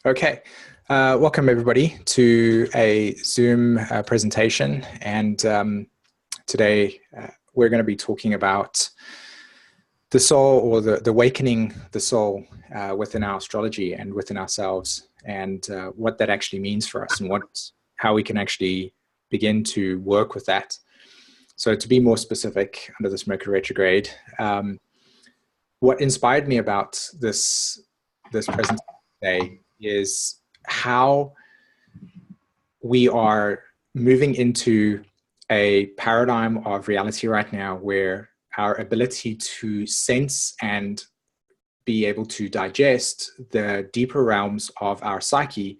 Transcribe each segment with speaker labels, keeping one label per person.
Speaker 1: Okay, welcome everybody to a Zoom presentation, and today we're going to be talking about the soul, or the awakening the soul within our astrology and within ourselves, and what that actually means for us, and how we can actually begin to work with that. So to be more specific, under this Mercury retrograde, what inspired me about this presentation today is how we are moving into a paradigm of reality right now where our ability to sense and be able to digest the deeper realms of our psyche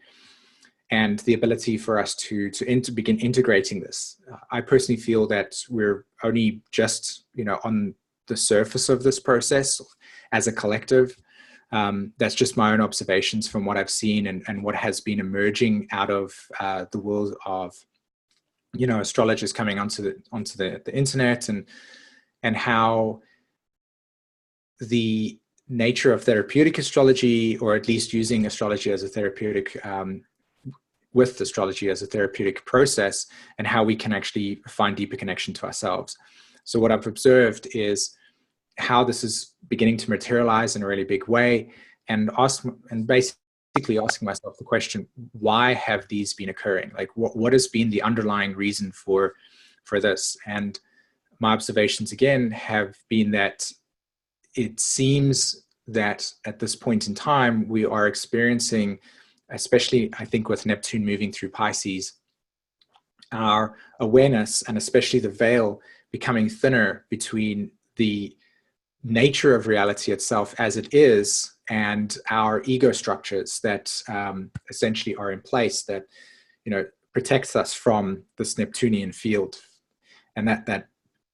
Speaker 1: and the ability for us to begin integrating this. I personally feel that we're only just, on the surface of this process as a collective. That's just my own observations from what I've seen and what has been emerging out of the world of, astrologers coming onto the internet, and how the nature of therapeutic astrology, or at least using astrology as a therapeutic, with astrology as a therapeutic process, and how we can actually find deeper connection to ourselves. So what I've observed is how this is beginning to materialize in a really big way, and basically asking myself the question, why have these been occurring? Like what has been the underlying reason for this? And my observations again have been that it seems that at this point in time we are experiencing, especially I think with Neptune moving through Pisces, our awareness, and especially the veil, becoming thinner between the nature of reality itself as it is and our ego structures that essentially are in place that protects us from this Neptunian field. And that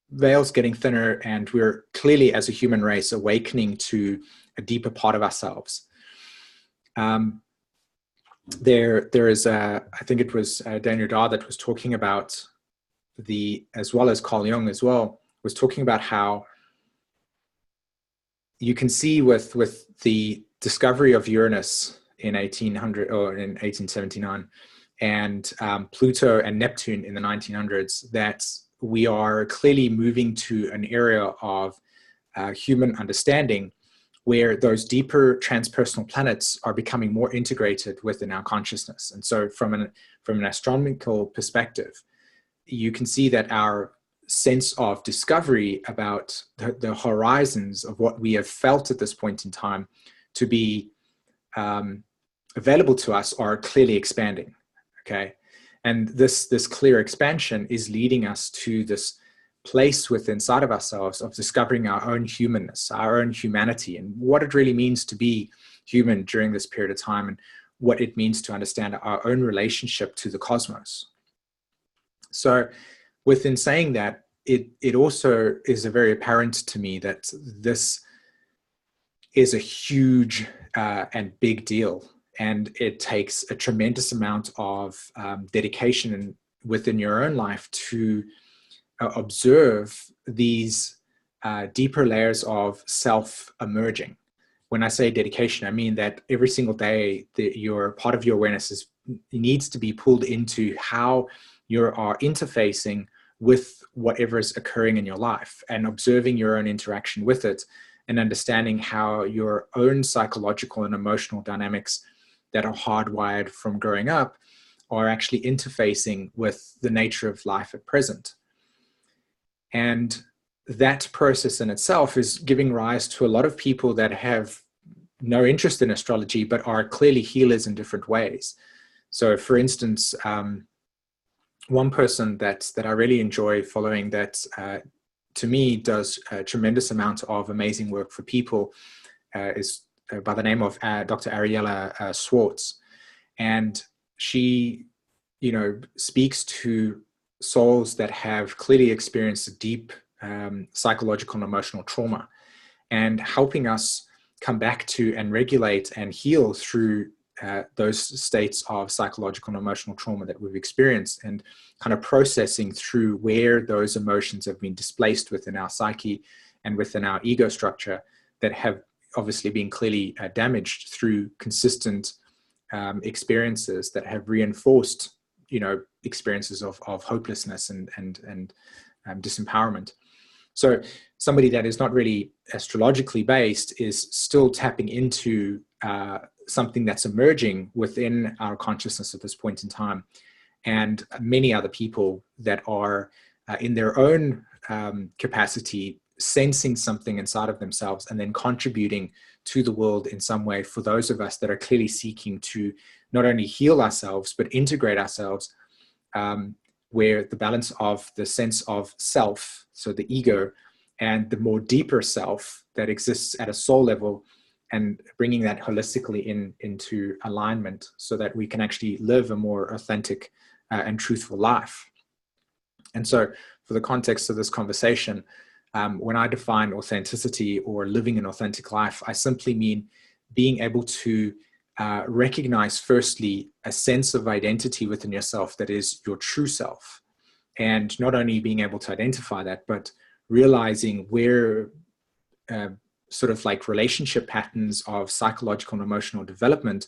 Speaker 1: veil's getting thinner, and we're clearly, as a human race, awakening to a deeper part of ourselves. There is I think it was Daniel Dar that was talking about as well as Carl Jung as well, was talking about how you can see with the discovery of Uranus in 1800 or in 1879, and Pluto and Neptune in the 1900s, that we are clearly moving to an area of human understanding where those deeper transpersonal planets are becoming more integrated within our consciousness. And so from an astronomical perspective, you can see that our sense of discovery about the horizons of what we have felt at this point in time to be available to us are clearly expanding. Okay, and this clear expansion is leading us to this place within inside of ourselves of discovering our own humanness, our own humanity, and what it really means to be human during this period of time, and what it means to understand our own relationship to the cosmos. So within saying that, it also is very apparent to me that this is a huge and big deal, and it takes a tremendous amount of dedication within your own life to observe these deeper layers of self emerging. When I say dedication, I mean that every single day your part of your awareness needs to be pulled into how you are interfacing with whatever is occurring in your life, and observing your own interaction with it, and understanding how your own psychological and emotional dynamics that are hardwired from growing up are actually interfacing with the nature of life at present. And that process in itself is giving rise to a lot of people that have no interest in astrology, but are clearly healers in different ways. So for instance, one person that I really enjoy following, that to me does a tremendous amount of amazing work for people, is by the name of Dr. Ariella Swartz. And she, speaks to souls that have clearly experienced a deep psychological and emotional trauma, and helping us come back to and regulate and heal through those states of psychological and emotional trauma that we've experienced, and kind of processing through where those emotions have been displaced within our psyche and within our ego structure, that have obviously been clearly damaged through consistent experiences that have reinforced, experiences of hopelessness and disempowerment. So somebody that is not really astrologically based is still tapping into something that's emerging within our consciousness at this point in time. And many other people that are in their own capacity sensing something inside of themselves and then contributing to the world in some way, for those of us that are clearly seeking to not only heal ourselves but integrate ourselves, where the balance of the sense of self, so the ego, and the more deeper self that exists at a soul level, and bringing that holistically into alignment so that we can actually live a more authentic and truthful life. And so for the context of this conversation, when I define authenticity or living an authentic life, I simply mean being able to recognize, firstly, a sense of identity within yourself that is your true self. And not only being able to identify that, but realizing where sort of like relationship patterns of psychological and emotional development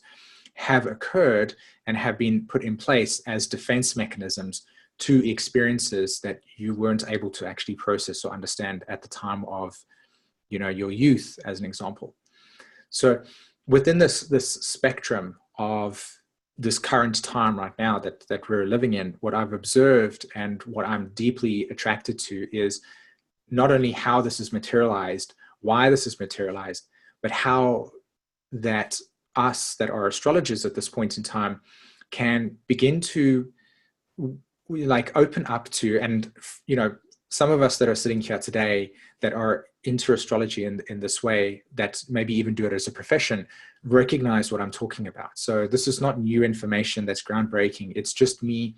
Speaker 1: have occurred and have been put in place as defense mechanisms to experiences that you weren't able to actually process or understand at the time of, your youth, as an example. So within this spectrum of this current time right now that we're living in, what I've observed and what I'm deeply attracted to is not only how this is materialized, why this is materialized, but how that us that are astrologers at this point in time can begin to open up to, and some of us that are sitting here today that are into astrology in this way, that maybe even do it as a profession, recognize what I'm talking about. So this is not new information that's groundbreaking. It's just me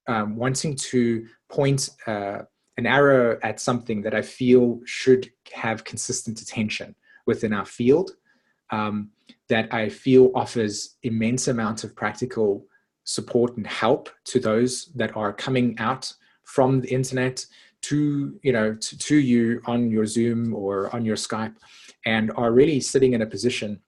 Speaker 1: wanting to point an arrow at something that I feel should have consistent attention within our field, that I feel offers immense amount of practical support and help to those that are coming out from the internet to you on your Zoom or on your Skype, and are really sitting in a position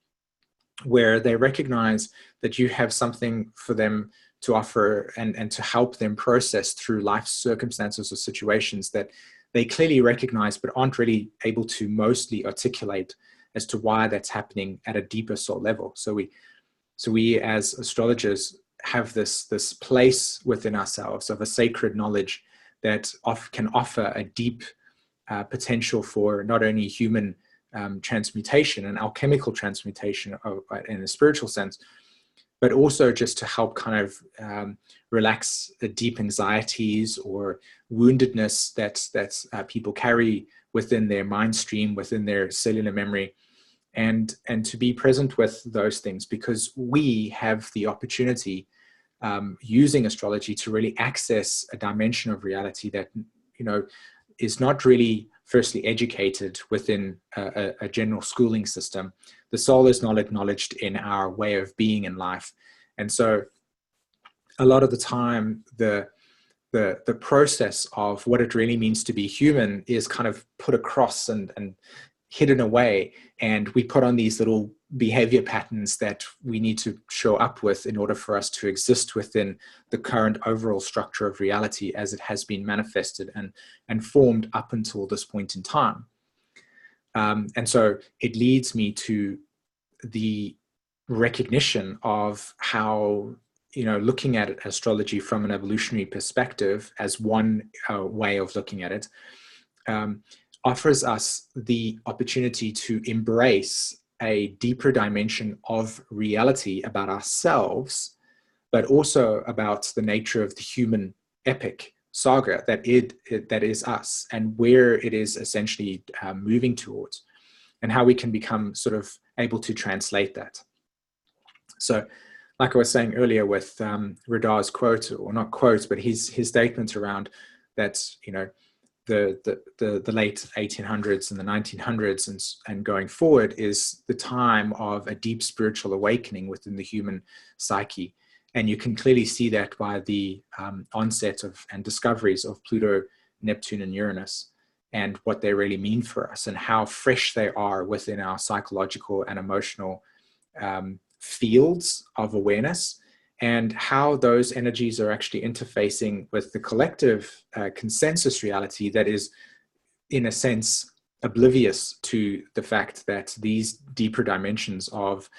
Speaker 1: where they recognize that you have something for them to offer and to help them process through life's circumstances or situations that they clearly recognize but aren't really able to mostly articulate as to why that's happening at a deeper soul level. So we as astrologers have this place within ourselves of a sacred knowledge that can offer a deep potential for not only human transmutation and alchemical transmutation in a spiritual sense, but also just to help kind of relax the deep anxieties or woundedness that people carry within their mind stream, within their cellular memory, and to be present with those things, because we have the opportunity using astrology to really access a dimension of reality that is not really firstly educated within a general schooling system. The soul is not acknowledged in our way of being in life, and so a lot of the time the process of what it really means to be human is kind of put across and hidden away, and we put on these little behavior patterns that we need to show up with in order for us to exist within the current overall structure of reality as it has been manifested and formed up until this point in time. And so it leads me to the recognition of how, looking at astrology from an evolutionary perspective as one way of looking at it, offers us the opportunity to embrace a deeper dimension of reality about ourselves, but also about the nature of the human epic saga that is us, and where it is essentially moving towards, and how we can become sort of able to translate that. So like I was saying earlier with Radar's quote, or not quote, but his statement around that, the late 1800s and the 1900s and going forward is the time of a deep spiritual awakening within the human psyche. And you can clearly see that by the onset of and discoveries of Pluto, Neptune, and Uranus, and what they really mean for us and how fresh they are within our psychological and emotional fields of awareness, and how those energies are actually interfacing with the collective consensus reality that is, in a sense, oblivious to the fact that these deeper dimensions of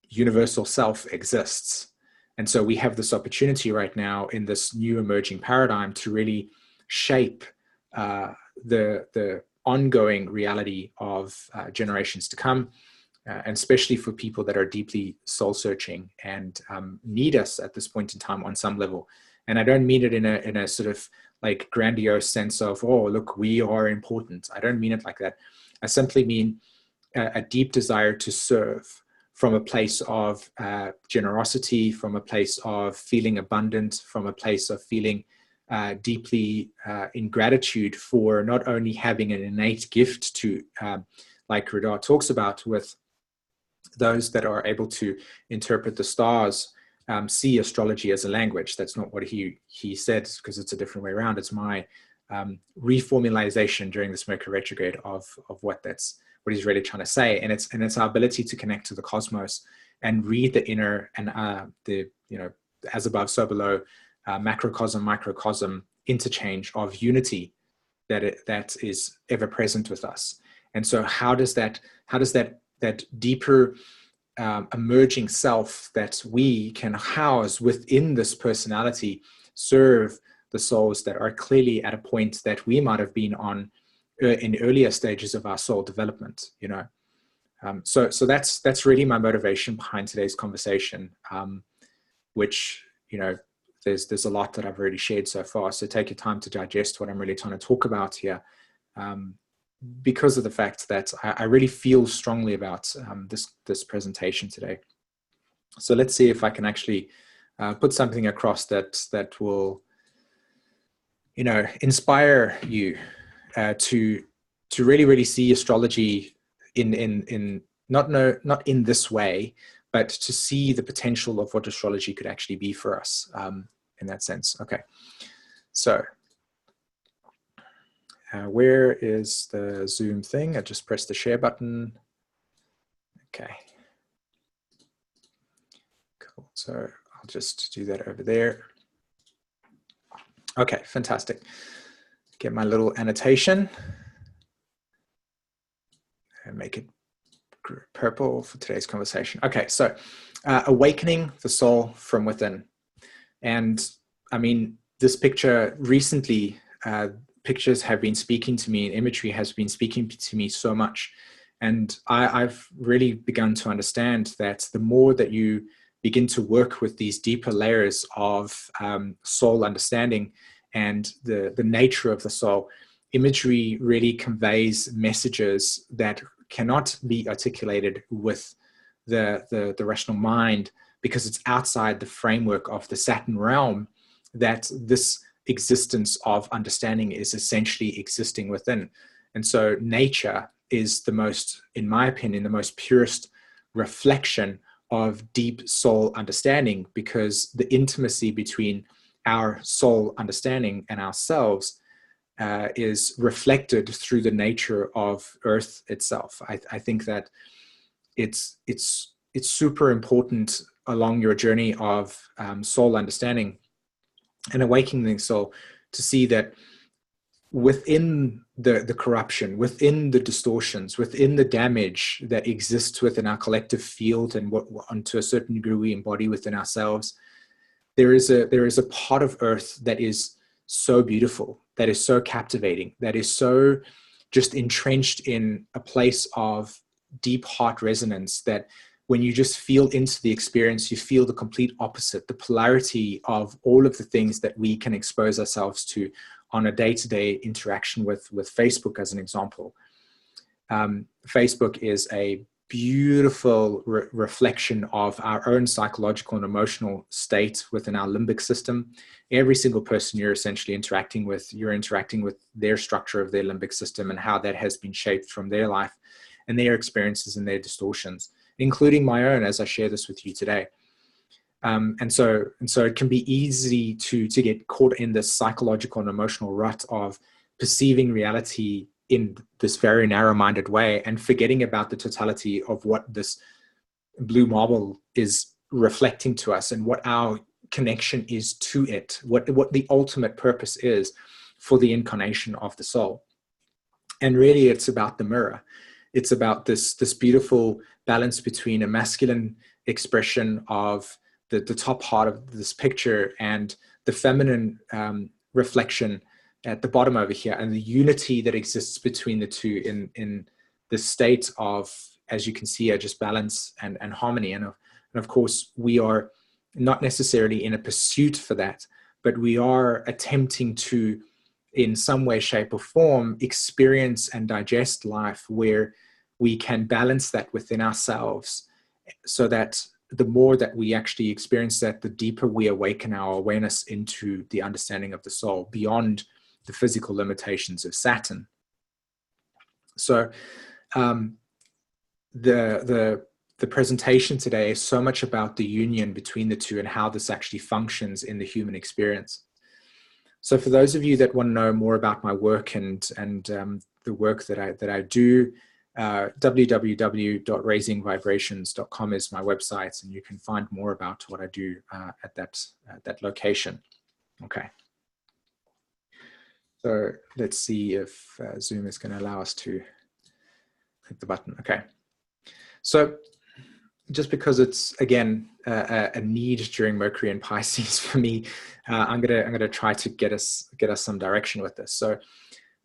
Speaker 1: universal self exists. And so we have this opportunity right now in this new emerging paradigm to really shape the ongoing reality of generations to come, and especially for people that are deeply soul searching and need us at this point in time on some level. And I don't mean it in a sort of like grandiose sense of, oh, look, we are important. I don't mean it like that. I simply mean a deep desire to serve from a place of generosity, from a place of feeling abundant, from a place of feeling deeply in gratitude for not only having an innate gift to, like Radar talks about, with those that are able to interpret the stars, see astrology as a language. That's not what he said, because it's a different way around. It's my reformulation during this Mercury retrograde of what he's really trying to say. And it's our ability to connect to the cosmos and read the inner and the, as above, so below, macrocosm, microcosm interchange of unity that is ever present with us. And so how does that deeper emerging self that we can house within this personality serve the souls that are clearly at a point that we might have been on in earlier stages of our soul development, so that's really my motivation behind today's conversation, which, there's a lot that I've already shared so far. So take your time to digest what I'm really trying to talk about here, because of the fact that I really feel strongly about this presentation today. So let's see if I can actually put something across that will, inspire you to really see astrology in not in this way, but to see the potential of what astrology could actually be for us, in that sense. Okay, so where is the Zoom thing? I just pressed the share button. Okay, cool. So I'll just do that over there. Okay, fantastic. Get my little annotation and make it purple for today's conversation. Okay, so awakening the soul from within. And I mean, this picture recently, pictures have been speaking to me, and imagery has been speaking to me so much. And I've really begun to understand that the more that you begin to work with these deeper layers of soul understanding and the nature of the soul, imagery really conveys messages that cannot be articulated with the rational mind, because it's outside the framework of the Saturn realm that this existence of understanding is essentially existing within. And so nature is the most, in my opinion, the most purest reflection of deep soul understanding, because the intimacy between our soul understanding and ourselves is reflected through the nature of Earth itself. I think that it's super important along your journey of soul understanding and awakening the soul to see that within the corruption, within the distortions, within the damage that exists within our collective field and what, to a certain degree, we embody within ourselves, there is a part of Earth that is so beautiful, that is so captivating, that is so just entrenched in a place of deep heart resonance, that when you just feel into the experience, you feel the complete opposite, the polarity of all of the things that we can expose ourselves to on a day-to-day interaction with Facebook, as an example. Facebook is a beautiful reflection of our own psychological and emotional state within our limbic system. Every single person you're essentially interacting with, you're interacting with their structure of their limbic system and how that has been shaped from their life and their experiences and their distortions, including my own, as I share this with you today. And so it can be easy to get caught in this psychological and emotional rut of perceiving reality in this very narrow-minded way and forgetting about the totality of what this blue marble is reflecting to us, and what our connection is to it, what the ultimate purpose is for the incarnation of the soul. And really, it's about the mirror. It's about this beautiful balance between a masculine expression of the top part of this picture and the feminine reflection at the bottom over here, and the unity that exists between the two in the state of, as you can see here, just balance and harmony. And of course, we are not necessarily in a pursuit for that, but we are attempting to, in some way, shape, or form, experience and digest life where we can balance that within ourselves, so that the more that we actually experience that, the deeper we awaken our awareness into the understanding of the soul beyond the physical limitations of Saturn. So the presentation today is so much about the union between the two and how this actually functions in the human experience. So for those of you that want to know more about my work and the work that I do, www.raisingvibrations.com is my website, and you can find more about what I do at that location. Okay. So let's see if Zoom is going to allow us to hit the button. Okay. So just because it's, again, a need during Mercury and Pisces for me, I'm gonna try to get us some direction with this. So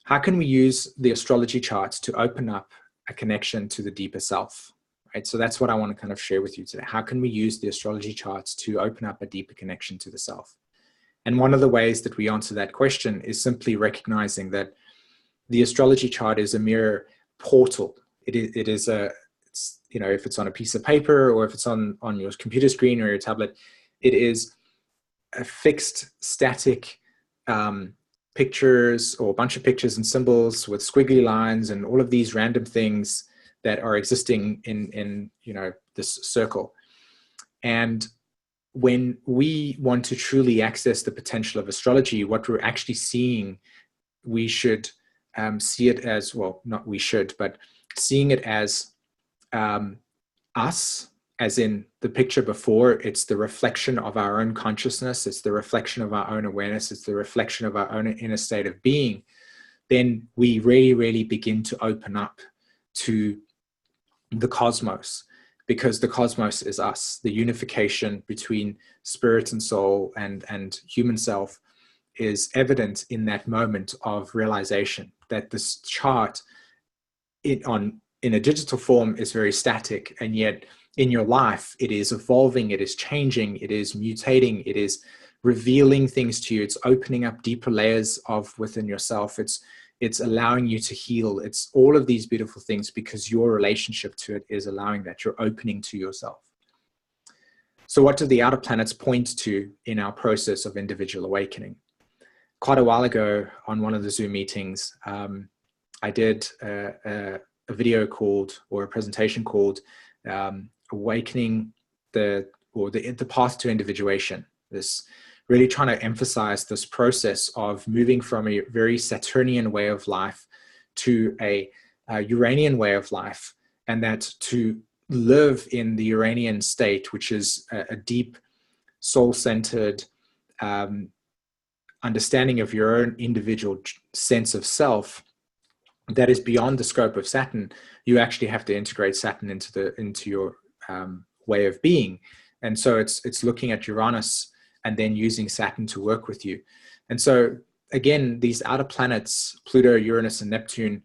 Speaker 1: how can we use the astrology charts to open up a connection to the deeper self, right? So that's what I want to kind of share with you today. How can we use the astrology charts to open up a deeper connection to the self? And one of the ways that we answer that question is simply recognizing that the astrology chart is a mere portal. It is you know, if it's on a piece of paper or if it's on your computer screen or your tablet, it is a fixed, static pictures, or a bunch of pictures and symbols with squiggly lines and all of these random things that are existing in you know, this circle. And when we want to truly access the potential of astrology, what we're actually seeing, we should see it as, well, not we should, but seeing it as us, as in the picture before. It's the reflection of our own consciousness. It's the reflection of our own awareness. It's the reflection of our own inner state of being. Then we really, really begin to open up to the cosmos, because the cosmos is us. The unification between spirit and soul and human self is evident in that moment of realization that this chart in a digital form is very static, and yet in your life it is evolving, it is changing, it is mutating, it is revealing things to you, it's opening up deeper layers of within yourself, it's allowing you to heal. It's all of these beautiful things because your relationship to it is allowing that. You're opening to yourself. So what do the outer planets point to in our process of individual awakening? Quite a while ago on one of the Zoom meetings, I did a video called, or a presentation called, Awakening the Path to Individuation. This really trying to emphasize this process of moving from a very Saturnian way of life to a Uranian way of life, and that to live in the Uranian state, which is a deep soul-centered understanding of your own individual sense of self that is beyond the scope of Saturn. You actually have to integrate Saturn into your way of being. And so it's looking at Uranus and then using Saturn to work with you. And so again, these outer planets, Pluto, Uranus, and Neptune,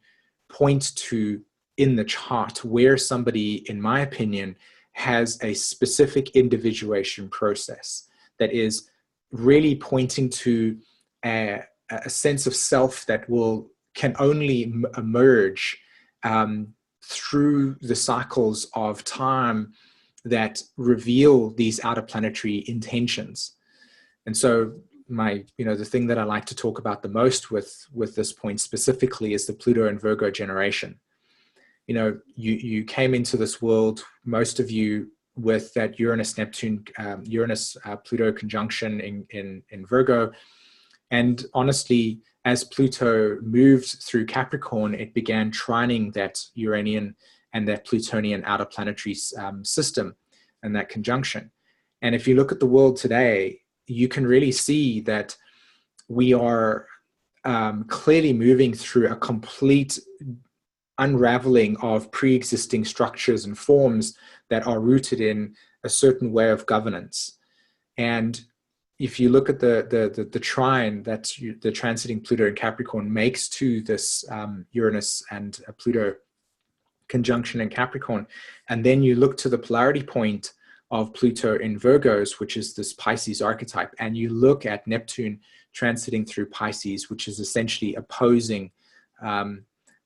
Speaker 1: point to, in the chart, where somebody, in my opinion, has a specific individuation process that is really pointing to a sense of self that can only emerge through the cycles of time that reveal these outer planetary intentions. And so the thing that I like to talk about the most with this point specifically is the Pluto and Virgo generation. You know, you came into this world, most of you, with that Uranus-Pluto conjunction in Virgo. And honestly, as Pluto moved through Capricorn, it began trining that Uranian and that Plutonian outer planetary system. and that conjunction. And if you look at the world today, you can really see that we are clearly moving through a complete unraveling of pre-existing structures and forms that are rooted in a certain way of governance. And if you look at the trine that the transiting Pluto in Capricorn makes to this Uranus and Pluto conjunction in Capricorn, and then you look to the polarity point of Pluto in Virgos, which is this Pisces archetype, and you look at Neptune transiting through Pisces, which is essentially opposing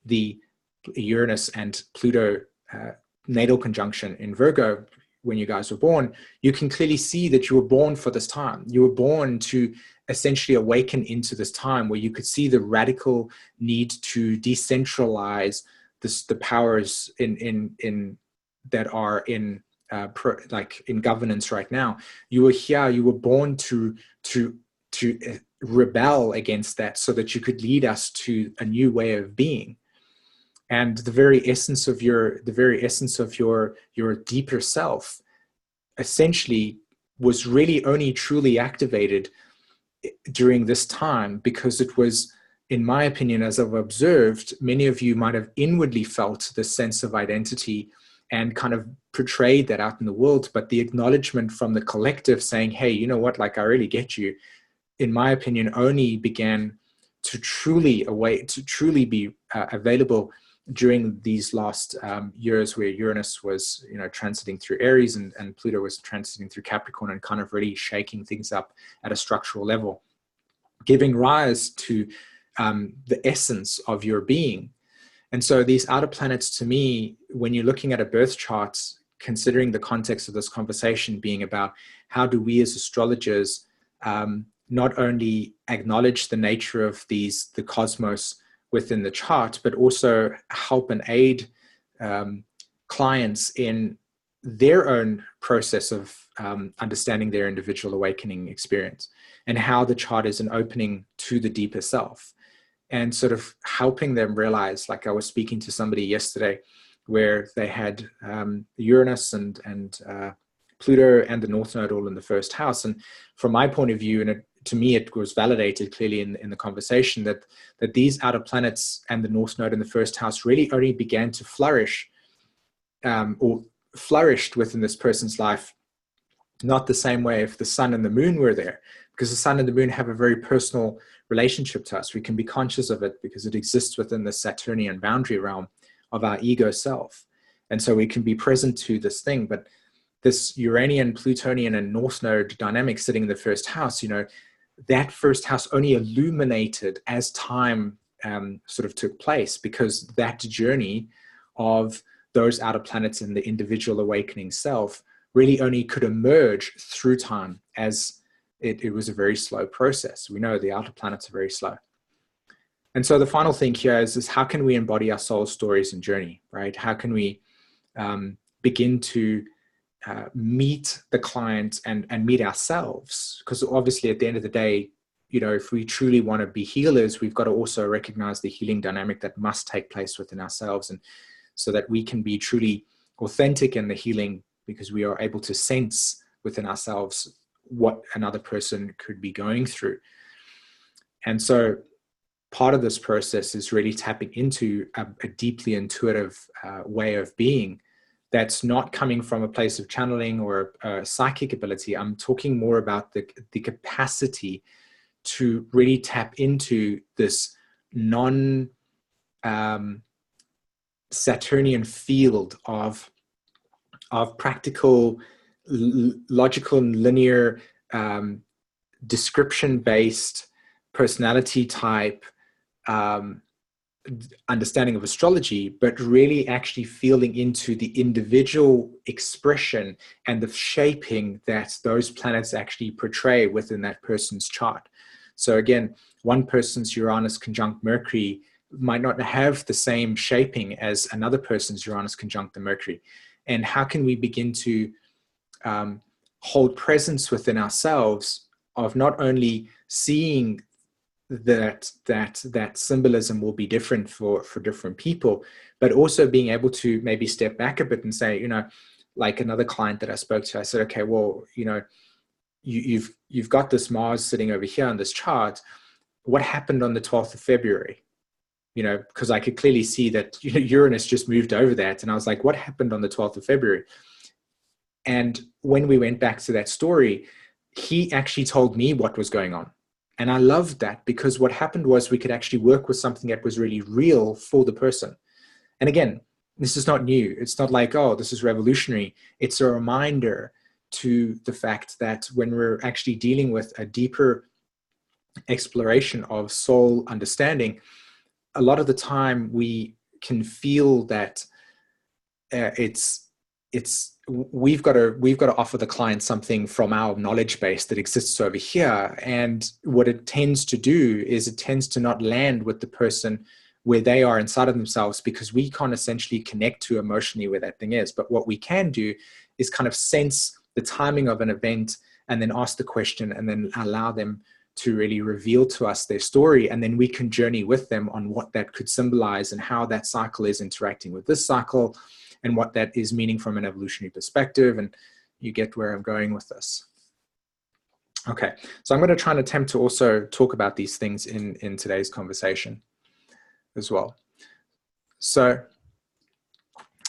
Speaker 1: the Uranus and Pluto natal conjunction in Virgo when you guys were born, you can clearly see that you were born for this time. You were born to essentially awaken into this time where you could see the radical need to decentralize the powers in that are in like in governance right now. You were here. You were born to rebel against that, so that you could lead us to a new way of being. And the very essence of your deeper self essentially was really only truly activated during this time, because it was, in my opinion, as I've observed, many of you might have inwardly felt this sense of identity and kind of portrayed that out in the world. But the acknowledgement from the collective saying, hey, you know what, like, I really get you, in my opinion, only began to truly be available during these last years, where Uranus was, transiting through Aries and Pluto was transiting through Capricorn, and kind of really shaking things up at a structural level, giving rise to the essence of your being. And so these outer planets, to me, when you're looking at a birth chart, considering the context of this conversation being about how do we as astrologers not only acknowledge the nature of the cosmos within the chart, but also help and aid clients in their own process of understanding their individual awakening experience, and how the chart is an opening to the deeper self, and sort of helping them realize, like I was speaking to somebody yesterday where they had Uranus and Pluto and the North Node all in the first house. And from my point of view, and to me, it was validated clearly in the conversation that these outer planets and the North Node in the first house really only began to flourish or flourished within this person's life, not the same way if the sun and the moon were there, because the sun and the moon have a very personal relationship to us. We can be conscious of it because it exists within the Saturnian boundary realm of our ego self. And so we can be present to this thing. But this Uranian, Plutonian, and North Node dynamic sitting in the first house, that first house only illuminated as time sort of took place, because that journey of those outer planets in the individual awakening self really only could emerge through time, as it was a very slow process. We know the outer planets are very slow. And so the final thing here is how can we embody our soul stories and journey, right? How can we begin to meet the client and meet ourselves? Because obviously at the end of the day, if we truly want to be healers, we've got to also recognize the healing dynamic that must take place within ourselves, and so that we can be truly authentic in the healing, because we are able to sense within ourselves what another person could be going through. And so part of this process is really tapping into a deeply intuitive way of being that's not coming from a place of channeling or a psychic ability. I'm talking more about the capacity to really tap into this Saturnian field of practical, logical, and linear, description-based personality type understanding of astrology, but really actually feeling into the individual expression and the shaping that those planets actually portray within that person's chart. So again, one person's Uranus conjunct Mercury might not have the same shaping as another person's Uranus conjunct the Mercury. And how can we begin to hold presence within ourselves of not only seeing that symbolism will be different for different people, but also being able to maybe step back a bit and say, like another client that I spoke to, I said, okay, well, you know, you've got this Mars sitting over here on this chart. What happened on the 12th of February? You know, because I could clearly see that, you know, Uranus just moved over that. And I was like, what happened on the 12th of February? And when we went back to that story, he actually told me what was going on. And I loved that, because what happened was we could actually work with something that was really real for the person. And again, this is not new. It's not like, oh, this is revolutionary. It's a reminder to the fact that when we're actually dealing with a deeper exploration of soul understanding, a lot of the time we can feel that we've got to offer the client something from our knowledge base that exists over here. And what it tends to do is it tends to not land with the person where they are inside of themselves, because we can't essentially connect to emotionally where that thing is. But what we can do is kind of sense the timing of an event and then ask the question and then allow them to really reveal to us their story. And then we can journey with them on what that could symbolize and how that cycle is interacting with this cycle and what that is meaning from an evolutionary perspective. And you get where I'm going with this. Okay, so I'm going to try and attempt to also talk about these things in today's conversation as well. So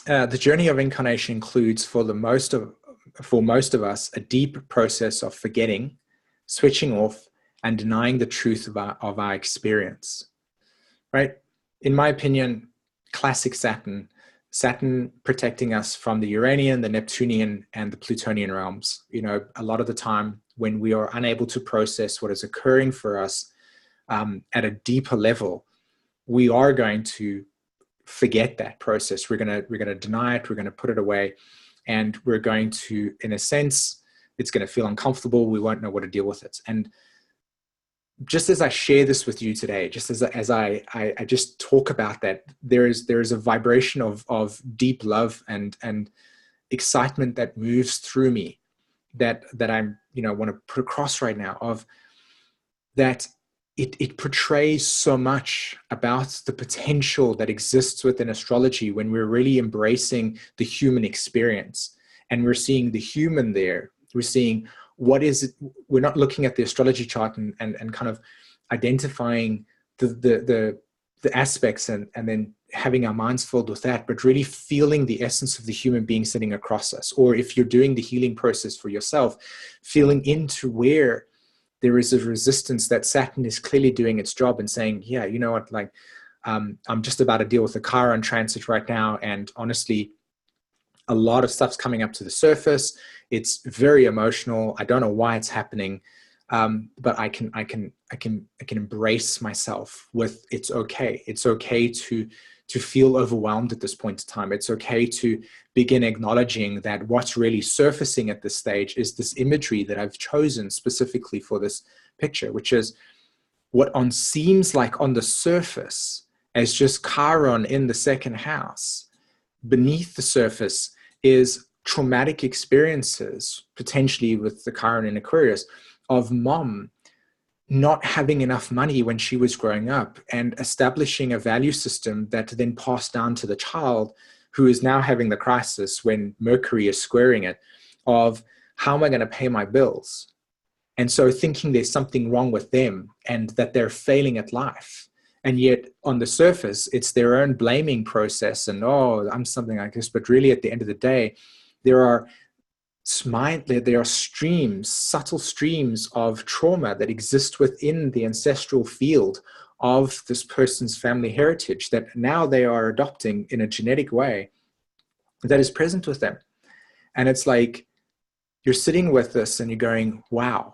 Speaker 1: the journey of incarnation includes for most of us a deep process of forgetting, switching off, and denying the truth of our experience, right? In my opinion, classic Saturn protecting us from the Uranian, the Neptunian, and the Plutonian realms. You know, a lot of the time when we are unable to process what is occurring for us at a deeper level, we are going to forget that process. We're gonna deny it. We're gonna put it away, and we're going to, in a sense, it's going to feel uncomfortable. We won't know what to deal with it. And just as I share this with you today, just as I just talk about that, there is a vibration of deep love and excitement that moves through me that I'm, you know, want to put across right now, of that it portrays so much about the potential that exists within astrology when we're really embracing the human experience and we're seeing the human there. We're seeing what is it. We're not looking at the astrology chart and kind of identifying the aspects and then having our minds filled with that, but really feeling the essence of the human being sitting across us. Or if you're doing the healing process for yourself, feeling into where there is a resistance that Saturn is clearly doing its job and saying, yeah, you know what, like, I'm just about to deal with the Chiron transit right now. And honestly, a lot of stuff's coming up to the surface. It's very emotional. I don't know why it's happening. But I can embrace myself with, it's okay. It's okay to feel overwhelmed at this point in time. It's okay to begin acknowledging that what's really surfacing at this stage is this imagery that I've chosen specifically for this picture, which is what seems like on the surface as just Chiron in the second house. Beneath the surface is traumatic experiences, potentially with the Chiron in Aquarius, of mom not having enough money when she was growing up and establishing a value system that then passed down to the child, who is now having the crisis when Mercury is squaring it, of how am I going to pay my bills? And so thinking there's something wrong with them and that they're failing at life. And yet on the surface, it's their own blaming process and, oh, I'm something like this. But really at the end of the day, there are streams, subtle streams of trauma that exist within the ancestral field of this person's family heritage that now they are adopting in a genetic way that is present with them. And it's like, you're sitting with this and you're going, wow,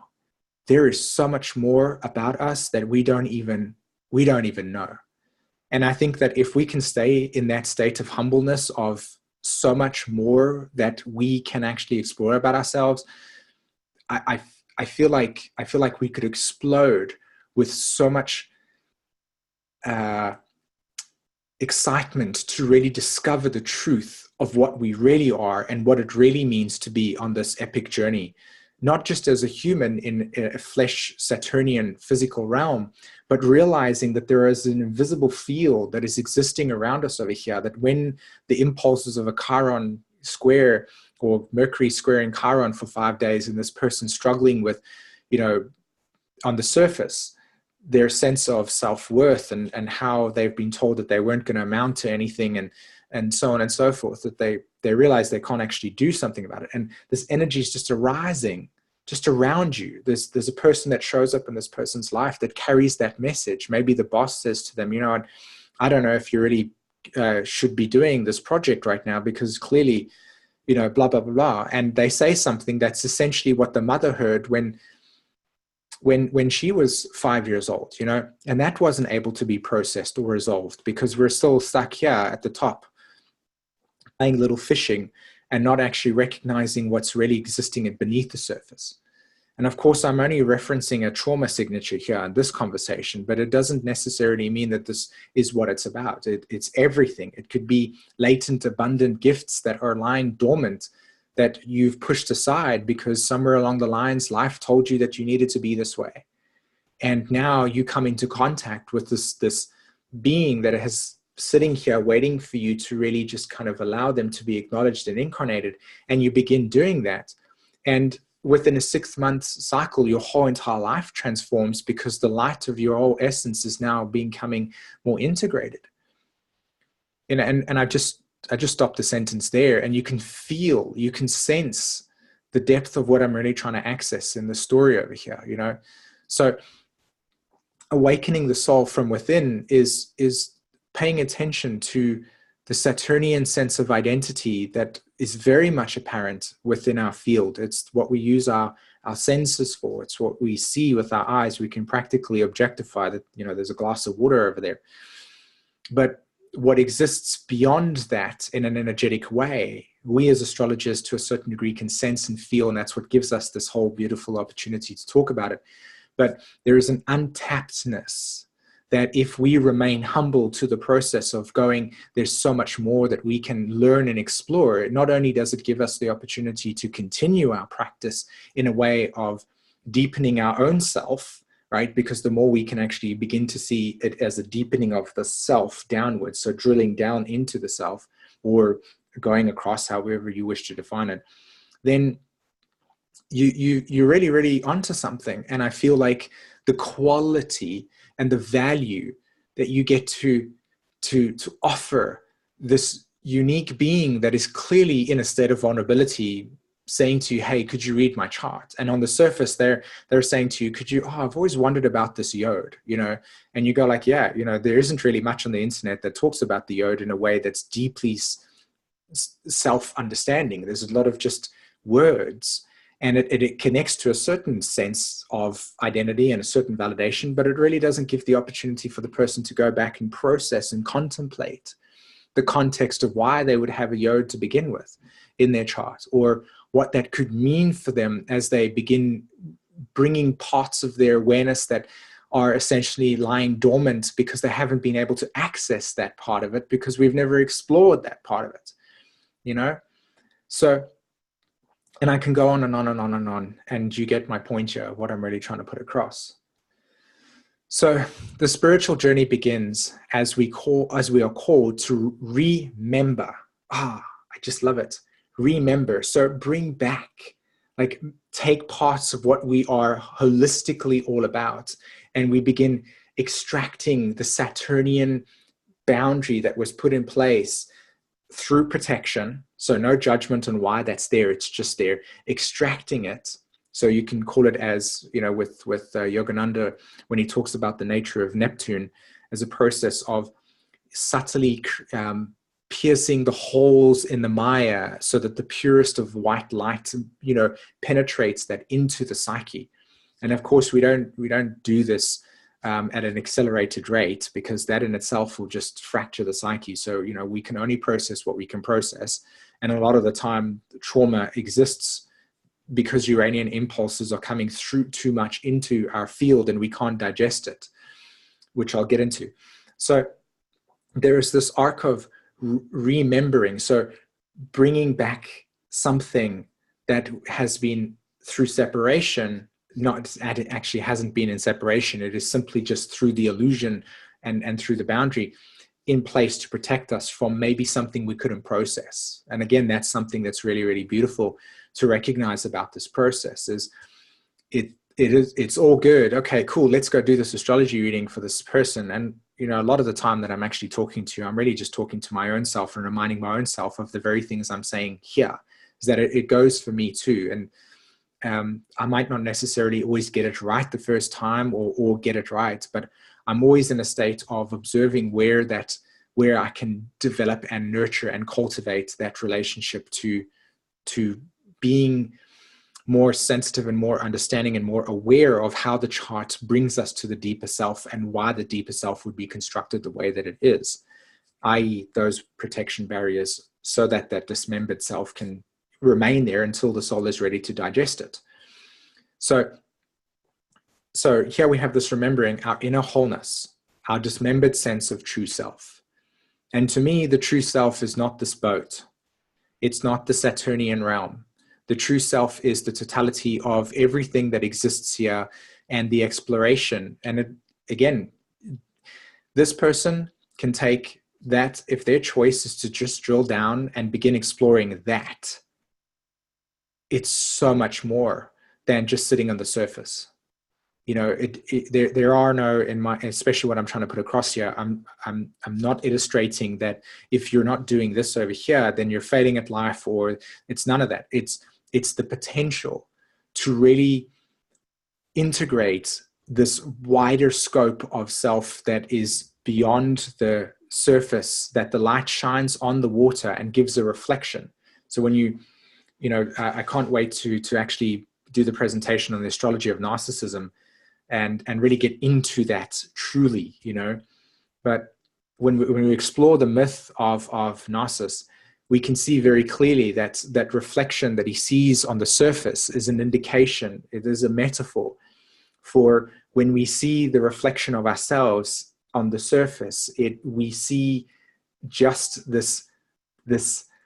Speaker 1: there is so much more about us that we don't even know. And I think that if we can stay in that state of humbleness, of so much more that we can actually explore about ourselves, I feel like we could explode with so much excitement to really discover the truth of what we really are and what it really means to be on this epic journey, not just as a human in a flesh Saturnian physical realm, but realizing that there is an invisible field that is existing around us over here, that when the impulses of a Chiron square or Mercury squaring Chiron for 5 days, and this person struggling with, on the surface, their sense of self-worth and how they've been told that they weren't going to amount to anything, and so on and so forth, that they realize they can't actually do something about it. And this energy is just arising just around you. There's a person that shows up in this person's life that carries that message. Maybe the boss says to them, I don't know if you really should be doing this project right now, because clearly, blah, blah, blah, blah. And they say something that's essentially what the mother heard when she was 5 years old, and that wasn't able to be processed or resolved, because we're still stuck here at the top, playing little fishing and not actually recognizing what's really existing beneath the surface. And of course, I'm only referencing a trauma signature here in this conversation, but it doesn't necessarily mean that this is what it's about. It's everything. It could be latent, abundant gifts that are lying dormant that you've pushed aside because somewhere along the lines, life told you that you needed to be this way. And now you come into contact with this being that has sitting here waiting for you to really just kind of allow them to be acknowledged and incarnated. And you begin doing that. And within a 6-month cycle, your whole entire life transforms, because the light of your whole essence is now becoming more integrated. And I just stopped the sentence there, and you can feel, you can sense the depth of what I'm really trying to access in the story over here, So awakening the soul from within is paying attention to the Saturnian sense of identity that is very much apparent within our field. It's what we use our senses for. It's what we see with our eyes. We can practically objectify that, there's a glass of water over there. But what exists beyond that in an energetic way, we as astrologers to a certain degree can sense and feel, and that's what gives us this whole beautiful opportunity to talk about it. But there is an untappedness that if we remain humble to the process of going, there's so much more that we can learn and explore. Not only does it give us the opportunity to continue our practice in a way of deepening our own self, right? Because the more we can actually begin to see it as a deepening of the self downwards, so drilling down into the self or going across, however you wish to define it, then you're really, really onto something. And I feel like the quality and the value that you get to offer this unique being that is clearly in a state of vulnerability, saying to you, hey, could you read my chart? And on the surface, they're saying to you, I've always wondered about this yod, and you go like, yeah, there isn't really much on the internet that talks about the yod in a way that's deeply self-understanding. There's a lot of just words. And it connects to a certain sense of identity and a certain validation, but it really doesn't give the opportunity for the person to go back and process and contemplate the context of why they would have a yod to begin with in their chart, or what that could mean for them as they begin bringing parts of their awareness that are essentially lying dormant because they haven't been able to access that part of it because we've never explored that part of it, So, and I can go on and on and on and on, and you get my point here, what I'm really trying to put across. So the spiritual journey begins as we are called to remember. I just love it. Remember. So bring back, like take parts of what we are holistically all about, and we begin extracting the Saturnian boundary that was put in place through protection. So no judgment on why that's there. It's just there. Extracting it. So you can call it as, with Yogananda, when he talks about the nature of Neptune as a process of subtly piercing the holes in the Maya so that the purest of white light, penetrates that into the psyche. And of course, we don't do this at an accelerated rate, because that in itself will just fracture the psyche. So, we can only process what we can process. And a lot of the time, trauma exists because Uranian impulses are coming through too much into our field and we can't digest it, which I'll get into. So there is this arc of remembering. So bringing back something that has been through separation. It actually hasn't been in separation. It is simply just through the illusion and through the boundary. in place to protect us from maybe something we couldn't process. And again, that's something that's really, really beautiful to recognize about this process is it's all good. Okay, cool. Let's go do this astrology reading for this person. And, you know, a lot of the time that I'm actually talking to, I'm really just talking to my own self and reminding my own self of the very things I'm saying here, is that it goes for me too. And I might not necessarily always get it right the first time or get it right, but I'm always in a state of observing where I can develop and nurture and cultivate that relationship to being more sensitive and more understanding and more aware of how the chart brings us to the deeper self and why the deeper self would be constructed the way that it is, i.e. those protection barriers, so that that dismembered self can remain there until the soul is ready to digest it. So here we have this remembering our inner wholeness, our dismembered sense of true self. And to me, the true self is not this boat. It's not the Saturnian realm. The true self is the totality of everything that exists here and the exploration. And again, this person can take that, if their choice is to just drill down and begin exploring that, it's so much more than just sitting on the surface. You know, there are no, especially what I'm trying to put across here, I'm not illustrating that if you're not doing this over here, then you're failing at life, or it's none of that. It's the potential to really integrate this wider scope of self that is beyond the surface, that the light shines on the water and gives a reflection. So when you know, I can't wait to actually do the presentation on the astrology of narcissism and really get into that truly, you know. But when we explore the myth of Narcissus, we can see very clearly that that reflection that he sees on the surface is an indication, it is a metaphor for when we see the reflection of ourselves on the surface, we see just this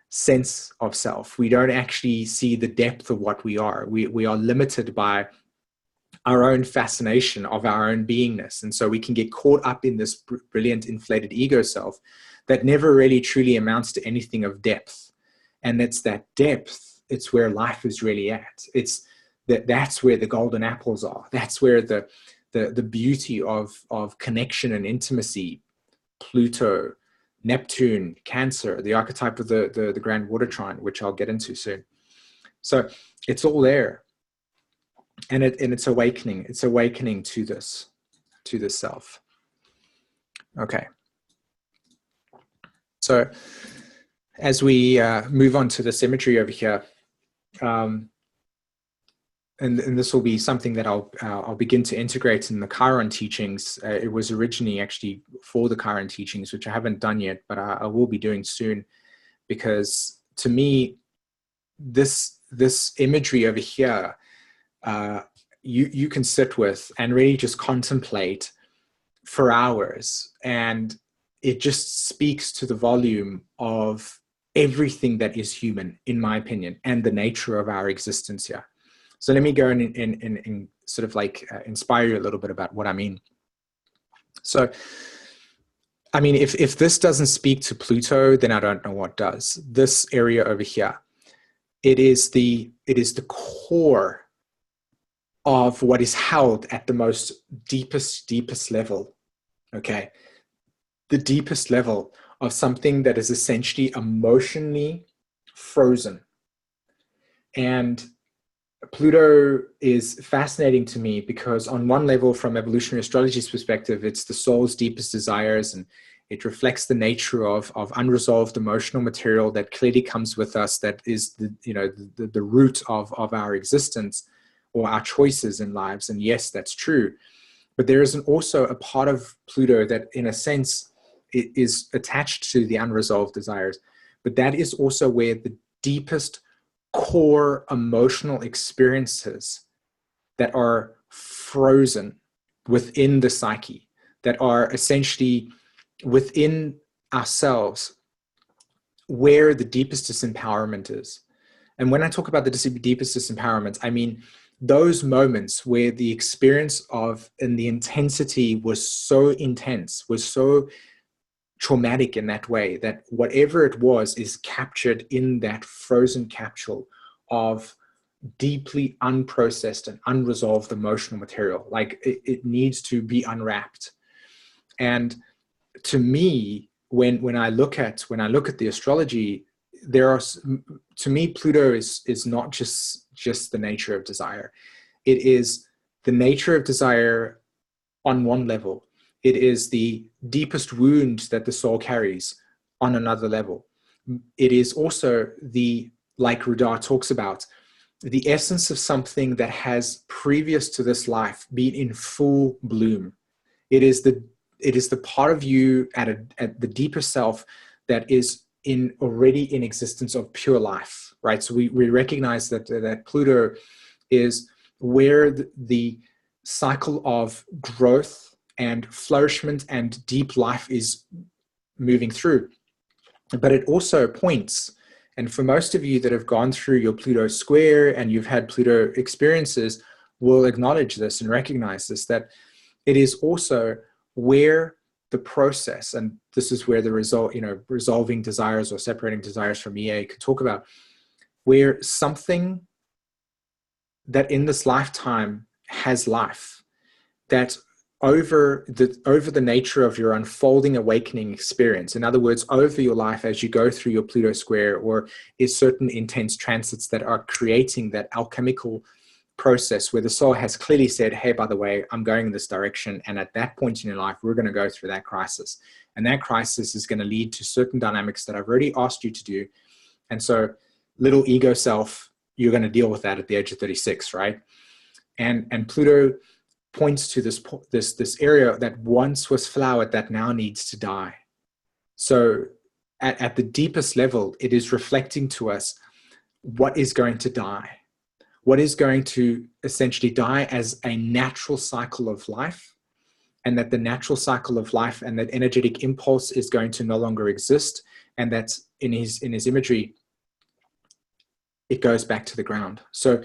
Speaker 1: sense of self. We don't actually see the depth of what we are. We are limited by our own fascination of our own beingness. And so we can get caught up in this brilliant inflated ego self that never really truly amounts to anything of depth. And it's that depth, it's where life is really at. That's where the golden apples are. That's where the beauty of connection and intimacy, Pluto, Neptune, Cancer, the archetype of the grand water trine, which I'll get into soon. So it's all there. And it's awakening. It's awakening to this self. Okay. So as we move on to the symmetry over here, and this will be something that I'll begin to integrate in the Chiron teachings. It was originally actually for the Chiron teachings, which I haven't done yet, but I will be doing soon, because to me, this imagery over here, you can sit with and really just contemplate for hours, and it just speaks to the volume of everything that is human, in my opinion, and the nature of our existence here. So let me go and sort of like inspire you a little bit about what I mean. So, I mean, if this doesn't speak to Pluto, then I don't know what does. This area over here, it is the core of what is held at the most deepest level, okay? The deepest level of something that is essentially emotionally frozen. And Pluto is fascinating to me because on one level, from evolutionary astrology's perspective, it's the soul's deepest desires, and it reflects the nature of unresolved emotional material that clearly comes with us, that is the root of our existence or our choices in lives. And yes, that's true. But there is also a part of Pluto that, in a sense, it is attached to the unresolved desires. But that is also where the deepest core emotional experiences that are frozen within the psyche, that are essentially within ourselves, where the deepest disempowerment is. And when I talk about the deepest disempowerment, I mean those moments where the experience of and the intensity was so intense, was so traumatic in that way, that whatever it was is captured in that frozen capsule of deeply unprocessed and unresolved emotional material. Like it needs to be unwrapped. And to me, when I look at the astrology, there are, to me, Pluto is not just the nature of desire. It is the nature of desire on one level. It is the deepest wound that the soul carries on another level. It is also the, like Rudar talks about, the essence of something that has, previous to this life, been in full bloom. It is the part of you at the deeper self that is already in existence of pure life, right? So we recognize that Pluto is where the cycle of growth and flourishment and deep life is moving through. But it also points, and for most of you that have gone through your Pluto square and you've had Pluto experiences, will acknowledge this and recognize this, that it is also where the process, and this is where the result, resolving desires or separating desires from EA could talk about, where something that in this lifetime has life, that over the nature of your unfolding awakening experience, in other words, over your life as you go through your Pluto square, or is certain intense transits that are creating that alchemical process where the soul has clearly said, hey, by the way, I'm going in this direction. And at that point in your life, we're going to go through that crisis. And that crisis is going to lead to certain dynamics that I've already asked you to do. And so little ego self, you're going to deal with that at the age of 36, right? And Pluto points to this area that once was flowered that now needs to die. So at the deepest level, it is reflecting to us what is going to die, what is going to essentially die as a natural cycle of life, and that the natural cycle of life and that energetic impulse is going to no longer exist, and that in his imagery, it goes back to the ground. So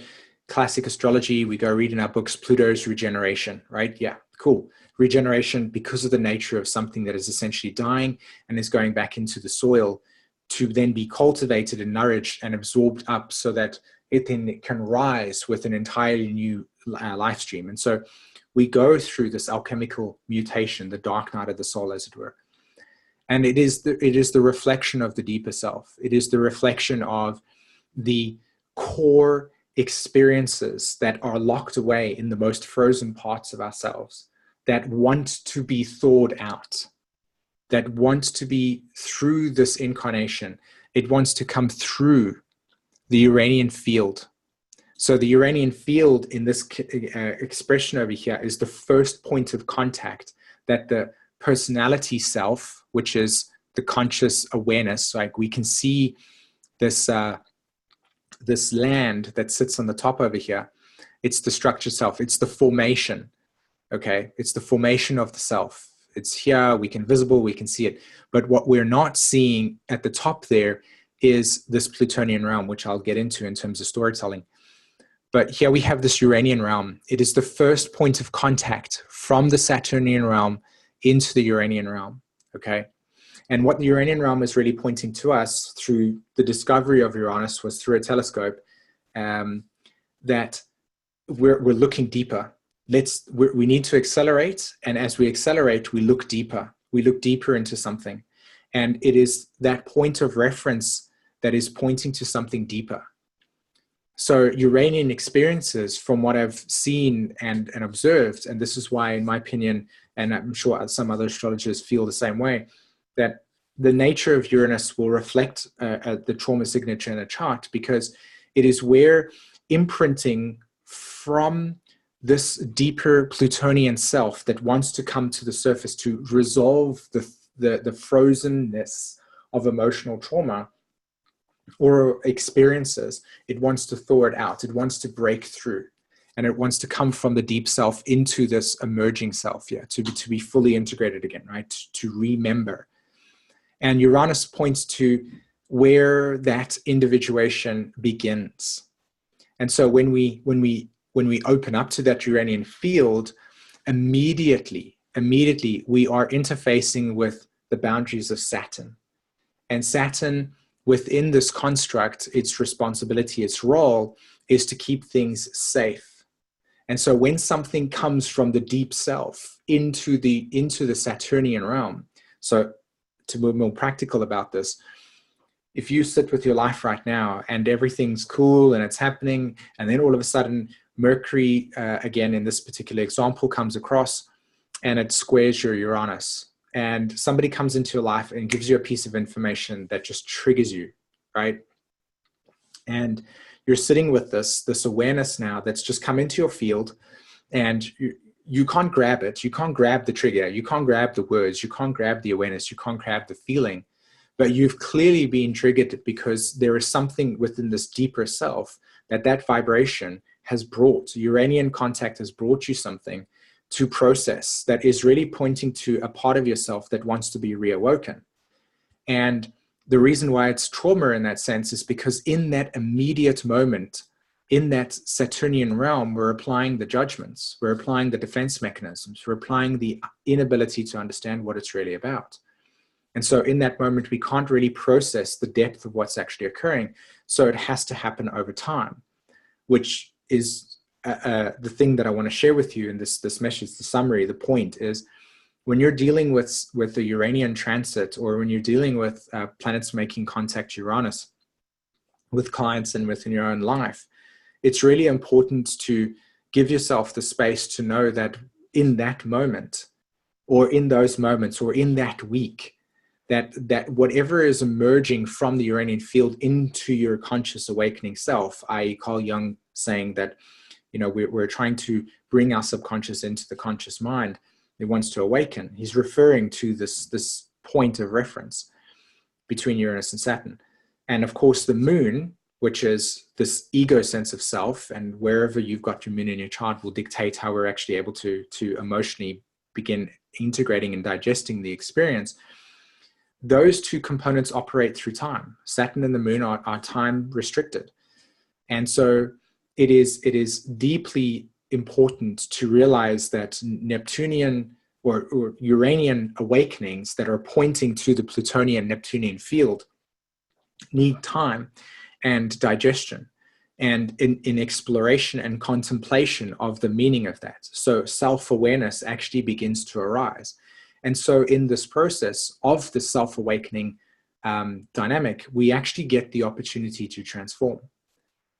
Speaker 1: classic astrology, we go read in our books, Pluto's regeneration, right? Yeah, cool. Regeneration because of the nature of something that is essentially dying and is going back into the soil to then be cultivated and nourished and absorbed up so that it then can rise with an entirely new life stream. And so we go through this alchemical mutation, the dark night of the soul, as it were. And it is the reflection of the deeper self. It is the reflection of the core experiences that are locked away in the most frozen parts of ourselves, that want to be thawed out, that wants to be through this incarnation. It wants to come through the Uranian field. So the Uranian field in this expression over here is the first point of contact that the personality self, which is the conscious awareness, like we can see this this land that sits on the top over here. It's the structure self. It's the formation. Okay. It's the formation of the self. It's here. We can visible. We can see it. But what we're not seeing at the top there is this Plutonian realm, which I'll get into in terms of storytelling. But here we have this Uranian realm. It is the first point of contact from the Saturnian realm into the Uranian realm. Okay. And what the Uranian realm is really pointing to us through the discovery of Uranus was through a telescope, that we're looking deeper. We need to accelerate. And as we accelerate, we look deeper. We look deeper into something. And it is that point of reference that is pointing to something deeper. So Uranian experiences, from what I've seen and observed, and this is why, in my opinion, and I'm sure some other astrologers feel the same way, that the nature of Uranus will reflect the trauma signature in a chart, because it is where imprinting from this deeper Plutonian self that wants to come to the surface to resolve the frozenness of emotional trauma or experiences, it wants to thaw it out. It wants to break through. And it wants to come from the deep self into this emerging self, yeah, to be fully integrated again, right? To remember. And Uranus points to where that individuation begins. And so when we open up to that Uranian field, immediately we are interfacing with the boundaries of Saturn. And Saturn, within this construct, its responsibility, its role is to keep things safe. And so when something comes from the deep self into the Saturnian realm, so to be more practical about this, if you sit with your life right now and everything's cool and it's happening, and then all of a sudden Mercury, again in this particular example, comes across and it squares your Uranus, and somebody comes into your life and gives you a piece of information that just triggers you, right? And you're sitting with this awareness now that's just come into your field, and you can't grab it. You can't grab the trigger. You can't grab the words. You can't grab the awareness. You can't grab the feeling. But you've clearly been triggered because there is something within this deeper self that vibration has brought. Uranian contact has brought you something to process that is really pointing to a part of yourself that wants to be reawoken. And the reason why it's trauma in that sense is because in that immediate moment, in that Saturnian realm, we're applying the judgments, we're applying the defense mechanisms, we're applying the inability to understand what it's really about. And so in that moment, we can't really process the depth of what's actually occurring. So it has to happen over time, which is the thing that I want to share with you in this message, the summary, the point is, when you're dealing with the Uranian transit, or when you're dealing with planets making contact Uranus with clients and within your own life, it's really important to give yourself the space to know that in that moment, or in those moments, or in that week, that whatever is emerging from the Uranian field into your conscious awakening self, i.e. Carl Jung saying that, you know, we're trying to bring our subconscious into the conscious mind. It wants to awaken. He's referring to this point of reference between Uranus and Saturn. And of course, the moon, which is this ego sense of self, and wherever you've got your moon in your chart will dictate how we're actually able to emotionally begin integrating and digesting the experience. Those two components operate through time. Saturn and the moon are time restricted. And so it is deeply important to realize that Neptunian or Uranian awakenings that are pointing to the Plutonian Neptunian field need time and digestion, and in exploration and contemplation of the meaning of that. So self-awareness actually begins to arise. And so in this process of the self-awakening dynamic, we actually get the opportunity to transform.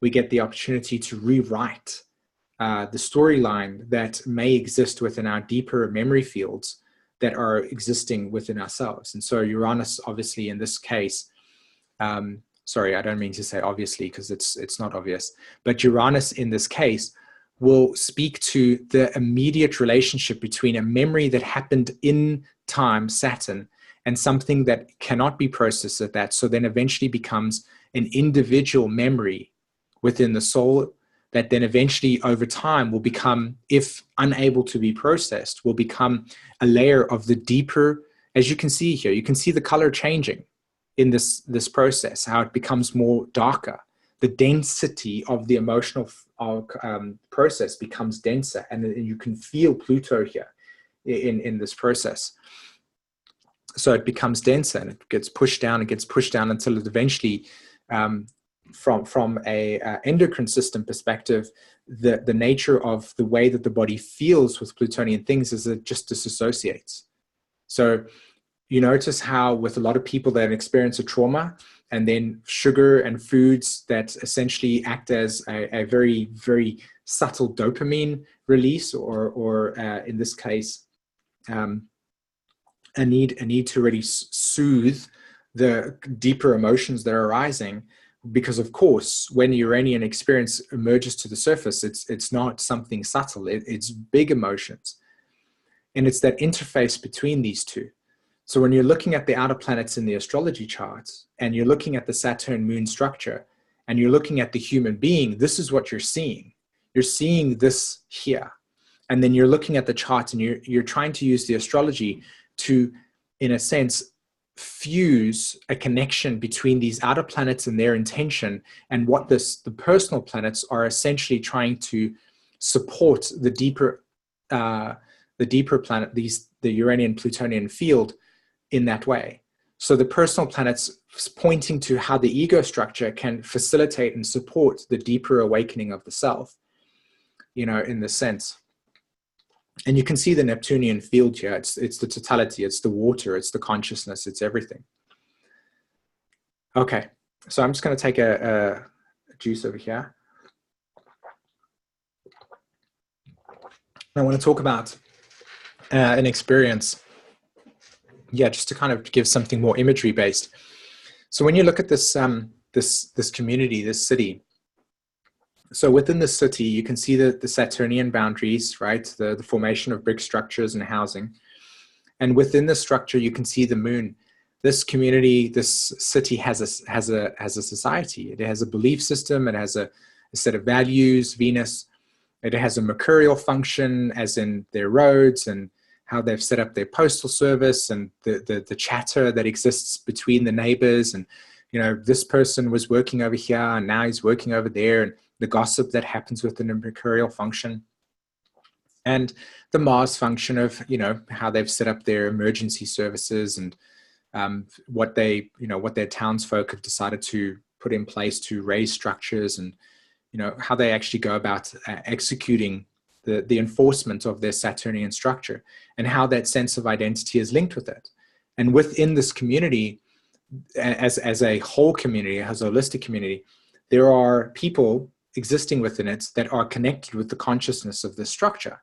Speaker 1: We get the opportunity to rewrite the storyline that may exist within our deeper memory fields that are existing within ourselves. And so Uranus, obviously, in this case, sorry, I don't mean to say obviously because it's not obvious, but Uranus in this case will speak to the immediate relationship between a memory that happened in time, Saturn, and something that cannot be processed at that, so then eventually becomes an individual memory within the soul that then eventually over time will become, if unable to be processed, will become a layer of the deeper, as you can see here, you can see the color changing in this process, how it becomes more darker. The density of the emotional process becomes denser, and you can feel Pluto here in this process. So it becomes denser and it gets pushed down until it eventually, from a endocrine system perspective, the nature of the way that the body feels with Plutonian things is it just disassociates. So you notice how with a lot of people that experience a trauma, and then sugar and foods that essentially act as a very, very subtle dopamine release, or in this case, a need to really soothe the deeper emotions that are arising. Because of course, when Uranian experience emerges to the surface, it's not something subtle, it's big emotions. And it's that interface between these two. So when you're looking at the outer planets in the astrology charts, and you're looking at the Saturn moon structure, and you're looking at the human being, this is what you're seeing. You're seeing this here. And then you're looking at the charts, and you're trying to use the astrology to, in a sense, fuse a connection between these outer planets and their intention, and what the personal planets are essentially trying to support the deeper planet, the Uranian Plutonian field, in that way. So the personal planets pointing to how the ego structure can facilitate and support the deeper awakening of the self, you know, in this sense. And you can see the Neptunian field here. It's the totality, it's the water, it's the consciousness, it's everything. Okay, so I'm just going to take a juice over here. I want to talk about an experience, just to kind of give something more imagery based. So when you look at this this community, this city, so within the city, you can see the Saturnian boundaries, right? The formation of brick structures and housing. And within the structure, you can see the moon. This community, this city has a society. It has a belief system. It has a set of values, Venus. It has a mercurial function, as in their roads and how they've set up their postal service, and the chatter that exists between the neighbors. And, you know, this person was working over here and now he's working over there, and the gossip that happens within the mercurial function. And the Mars function of, you know, how they've set up their emergency services, and what their townsfolk have decided to put in place to raise structures, and, you know, how they actually go about executing the enforcement of their Saturnian structure, and how that sense of identity is linked with it. And within this community, as a whole community, as a holistic community, there are people existing within it that are connected with the consciousness of this structure,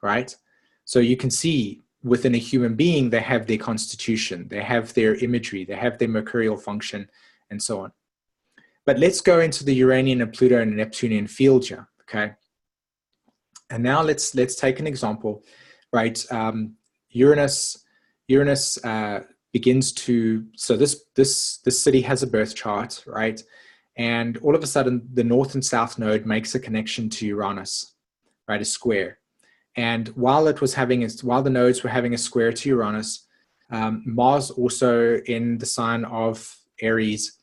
Speaker 1: right? So you can see within a human being, they have their constitution, they have their imagery, they have their mercurial function, and so on. But let's go into the Uranian and Pluto and Neptunian field here, okay? And now let's take an example, right? Uranus begins to, so this city has a birth chart, right? And all of a sudden, the north and south node makes a connection to Uranus, right? A square. And while the nodes were having a square to Uranus, Mars, also in the sign of Aries,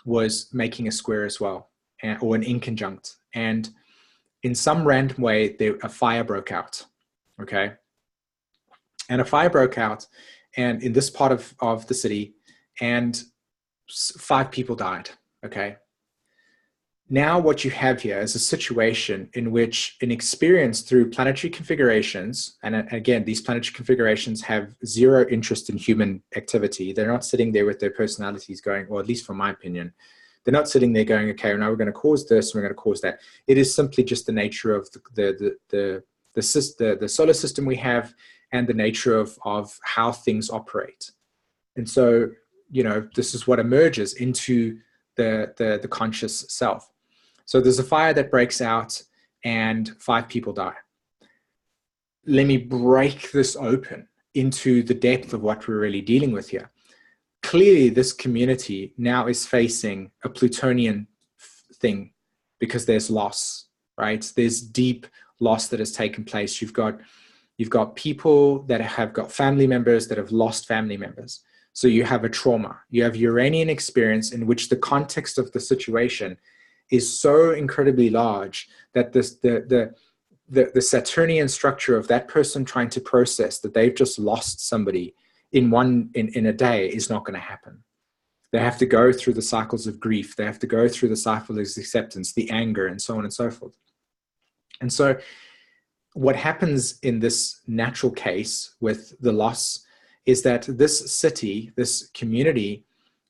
Speaker 1: was making a square as well, or an inconjunct. And in some random way, a fire broke out, okay? And a fire broke out, and in this part of the city, and 5 people died, okay? Now what you have here is a situation in which an experience through planetary configurations, and again, these planetary configurations have zero interest in human activity. They're not sitting there with their personalities going, or at least from my opinion, they're not sitting there going, okay, now we're going to cause this, we're going to cause that. It is simply just the nature of the solar system we have, and the nature of how things operate. And so, you know, this is what emerges into the conscious self. So there's a fire that breaks out and 5 people die. Let me break this open into the depth of what we're really dealing with here. Clearly, this community now is facing a Plutonian thing, because there's loss, right? There's deep loss that has taken place. You've got people that have got family members that have lost family members. So you have a trauma. You have Uranian experience in which the context of the situation is so incredibly large that the Saturnian structure of that person trying to process that they've just lost somebody in a day is not going to happen. They have to go through the cycles of grief. They have to go through the cycle of acceptance, the anger, and so on and so forth. And so what happens in this natural case with the loss is that this city, this community,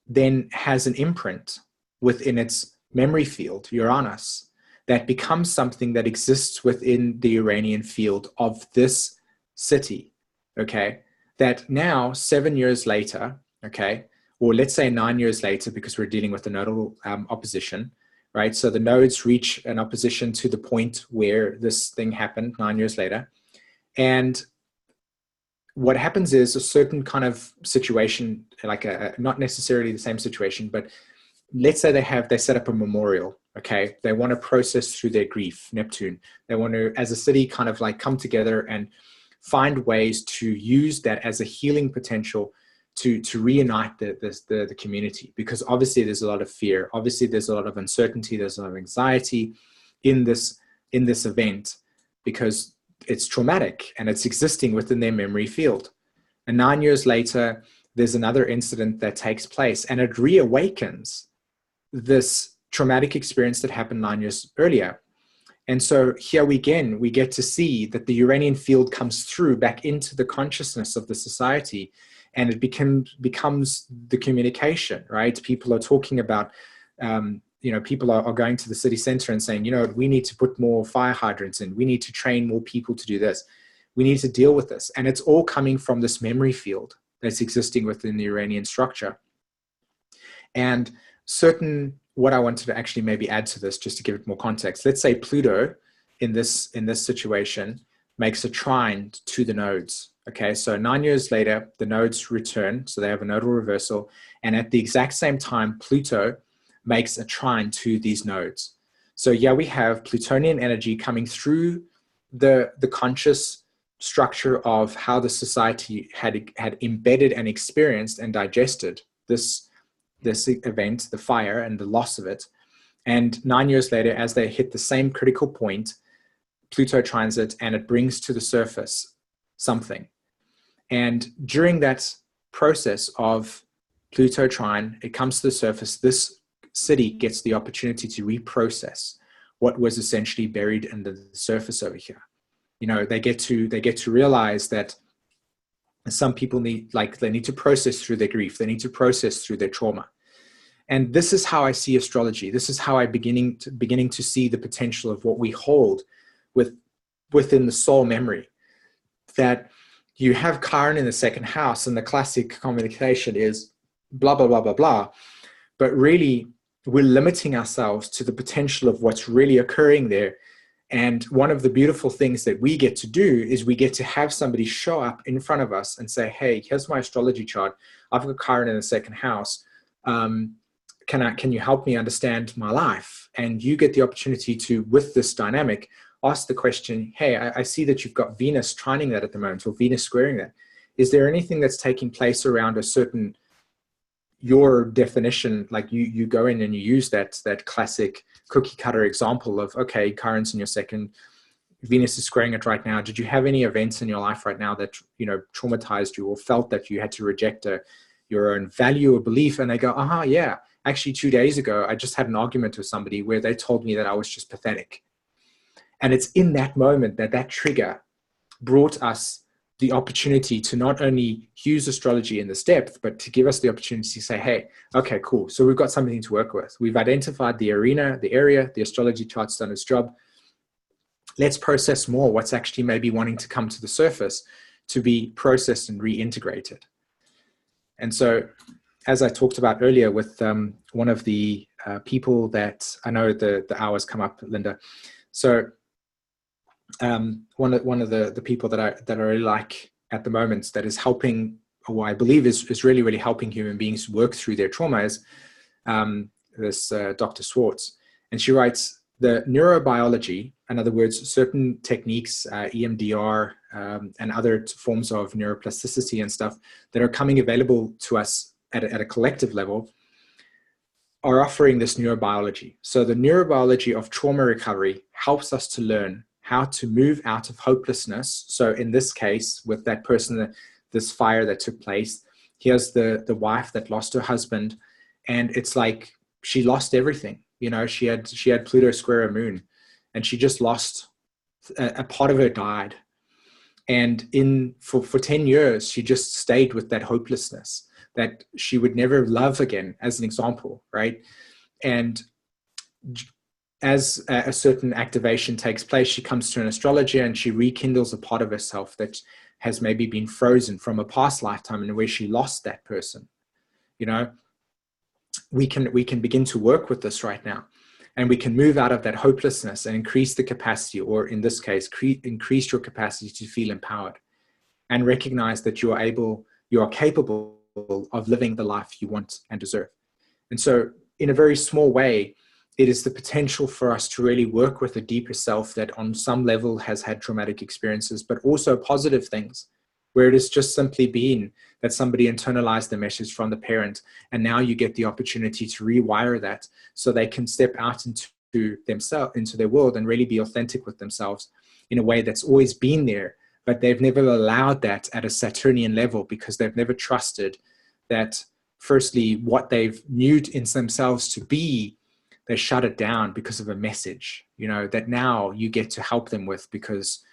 Speaker 1: then has an imprint within its memory field, Uranus, that becomes something that exists within the Uranian field of this city, okay? That now, 7 years later, okay, or let's say 9 years later, because we're dealing with the nodal opposition, right? So the nodes reach an opposition to the point where this thing happened 9 years later. And what happens is a certain kind of situation, like not necessarily the same situation, but let's say they set up a memorial, okay? They want to process through their grief, Neptune. They want to, as a city, kind of like come together and find ways to use that as a healing potential to reunite the community, because obviously there's a lot of fear. Obviously there's a lot of uncertainty. There's a lot of anxiety in this event, because it's traumatic and it's existing within their memory field. And 9 years later, there's another incident that takes place, and it reawakens this traumatic experience that happened 9 years earlier. And so here we get to see that the Uranian field comes through back into the consciousness of the society, and it becomes the communication, right? People are talking about, people are going to the city center and saying, we need to put more fire hydrants in. We need to train more people to do this. We need to deal with this. And it's all coming from this memory field that's existing within the Uranian structure. And what I wanted to actually maybe add to this, just to give it more context, let's say Pluto in this situation makes a trine to the nodes. Okay, so 9 years later, the nodes return, so they have a nodal reversal, and at the exact same time, Pluto makes a trine to these nodes. So yeah, we have Plutonian energy coming through the conscious structure of how the society had embedded and experienced and digested this event, the fire and the loss of it. And 9 years later, as they hit the same critical point, Pluto trines it, and it brings to the surface something. And during that process of Pluto trine, it comes to the surface, this city gets the opportunity to reprocess what was essentially buried in the surface over here. They get to realize that some people need to process through their grief. They need to process through their trauma. And this is how I see astrology. This is how I'm beginning to see the potential of what we hold within the soul memory. That you have Chiron in the second house, and the classic communication is blah, blah, blah, blah, blah. But really, we're limiting ourselves to the potential of what's really occurring there. And one of the beautiful things that we get to do is we get to have somebody show up in front of us and say, hey, here's my astrology chart. I've got Chiron in the second house. Can you help me understand my life? And you get the opportunity to, with this dynamic, ask the question, hey, I see that you've got Venus trining that at the moment, or Venus squaring that. Is there anything that's taking place around a certain, your definition, like you go in and you use that classic cookie cutter example of, okay, Chiron's in your second, Venus is squaring it right now. Did you have any events in your life right now that, traumatized you, or felt that you had to reject your own value or belief? And they go, yeah, actually 2 days ago, I just had an argument with somebody where they told me that I was just pathetic. And it's in that moment that trigger brought us the opportunity to not only use astrology in this depth, but to give us the opportunity to say, hey, okay, cool. So we've got something to work with. We've identified the arena, the area, the astrology chart's done its job. Let's process more what's actually maybe wanting to come to the surface to be processed and reintegrated. And so, as I talked about earlier with one of the people that, I know the hours come up, Linda. So one of the people that I really like at the moment that is helping, or I believe is really, really helping human beings work through their trauma is this Dr. Swartz. And she writes, the neurobiology, in other words, certain techniques, EMDR, and other forms of neuroplasticity and stuff that are coming available to us at a collective level, are offering this neurobiology. So the neurobiology of trauma recovery helps us to learn how to move out of hopelessness. So in this case, with that person, this fire that took place, here's the wife that lost her husband, and it's like she lost everything. She had Pluto square her moon, and she just lost a part of her died. And for 10 years, she just stayed with that hopelessness that she would never love again, as an example, right? And as a certain activation takes place, she comes to an astrologer and she rekindles a part of herself that has maybe been frozen from a past lifetime and where she lost that person. We can begin to work with this right now, and we can move out of that hopelessness and increase the capacity, or in this case, increase your capacity to feel empowered and recognize that you are capable of living the life you want and deserve. And so in a very small way, it is the potential for us to really work with a deeper self that on some level has had traumatic experiences, but also positive things, where it has just simply been that somebody internalized the message from the parent, and now you get the opportunity to rewire that so they can step out into themselves, into their world, and really be authentic with themselves in a way that's always been there, but they've never allowed that at a Saturnian level because they've never trusted that firstly, what they've knew in themselves to be, they shut it down because of a message, you know, that now you get to help them with because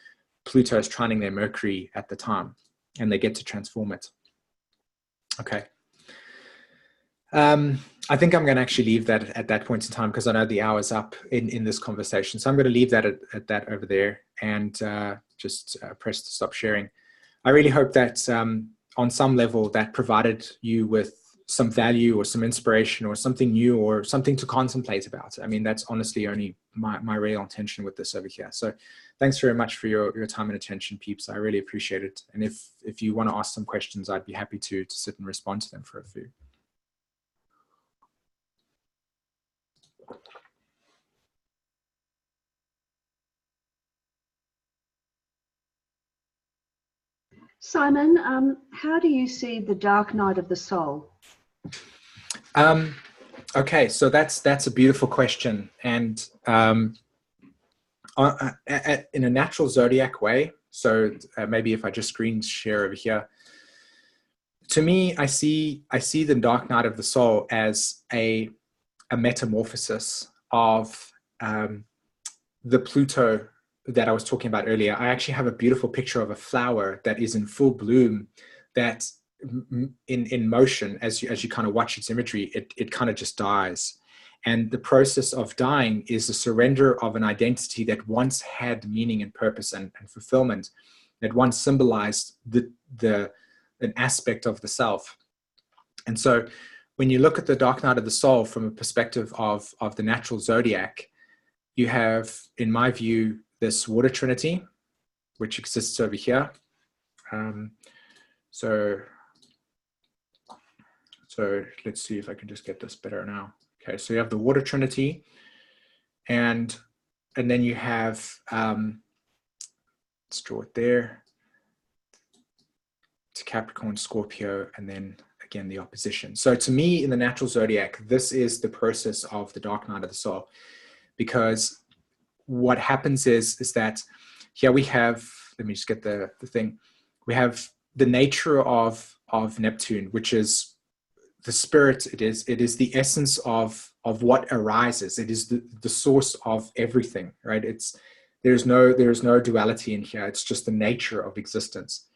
Speaker 1: Pluto is trining their Mercury at the time, and they get to transform it. Okay. I think I'm going to actually leave that at that point in time, because I know the hour's up in this conversation. So I'm going to leave that at that over there, and just press to stop sharing. I really hope that on some level that provided you with some value or some inspiration or something new or something to contemplate about. I mean, that's honestly only my real intention with this over here. So thanks very much for your time and attention, peeps. I really appreciate it. And if you want to ask some questions, I'd be happy to sit and respond to them for a few.
Speaker 2: SΥmON, how do you see the dark night of the soul?
Speaker 1: Okay, so that's a beautiful question, and in a natural zodiac way. So maybe if I just screen share over here, to me, I see the dark night of the soul as a metamorphosis of the Pluto that I was talking about earlier. I actually have a beautiful picture of a flower that is in full bloom, that in motion, as you kind of watch its imagery, it kind of just dies. And the process of dying is the surrender of an identity that once had meaning and purpose and fulfillment, that once symbolized an aspect of the self. And so when you look at the dark night of the soul from a perspective of the natural zodiac, you have, in my view, this water trinity, which exists over here. So let's see if I can just get this better now. Okay, so you have the water trinity, and then you have, let's draw it there. It's Capricorn, Scorpio, and then again the opposition. So to me, in the natural zodiac, this is the process of the dark night of the soul, because what happens is that here we have, let me just get the thing. We have the nature of Neptune, which is the spirit. It is the essence of what arises. It is the source of everything, right? There's no duality in here. It's just the nature of existence.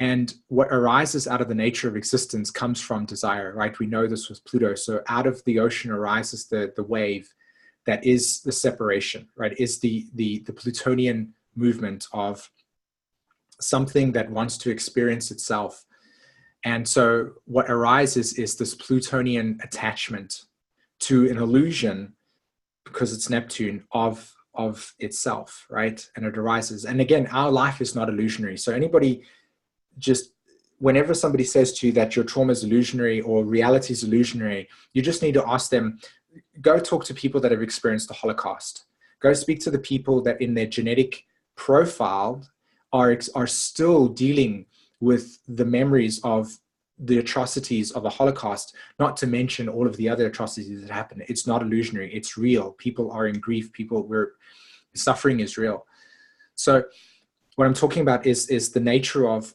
Speaker 1: And what arises out of the nature of existence comes from desire, right? We know this with Pluto. So out of the ocean arises the wave that is the separation, right? Is the Plutonian movement of something that wants to experience itself. And so what arises is this Plutonian attachment to an illusion, because it's Neptune, of itself, right? And it arises. And again, our life is not illusionary. So anybody, just whenever somebody says to you that your trauma is illusionary or reality is illusionary, you just need to ask them, go talk to people that have experienced the Holocaust. Go speak to the people that in their genetic profile are still dealing with the memories of the atrocities of a Holocaust, not to mention all of the other atrocities that happen. It's not illusionary, it's real. People are in grief, suffering is real. So what I'm talking about is the nature of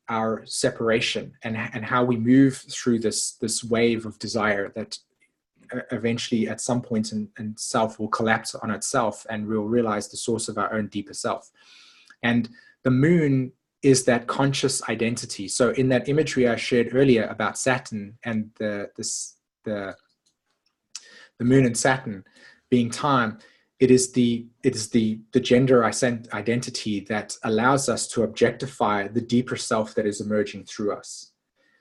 Speaker 1: our separation and how we move through this wave of desire that eventually at some point in self will collapse on itself, and we'll realize the source of our own deeper self. And the moon is that conscious identity. So in that imagery I shared earlier about Saturn and the moon and Saturn being time, it is the gender identity that allows us to objectify the deeper self that is emerging through us.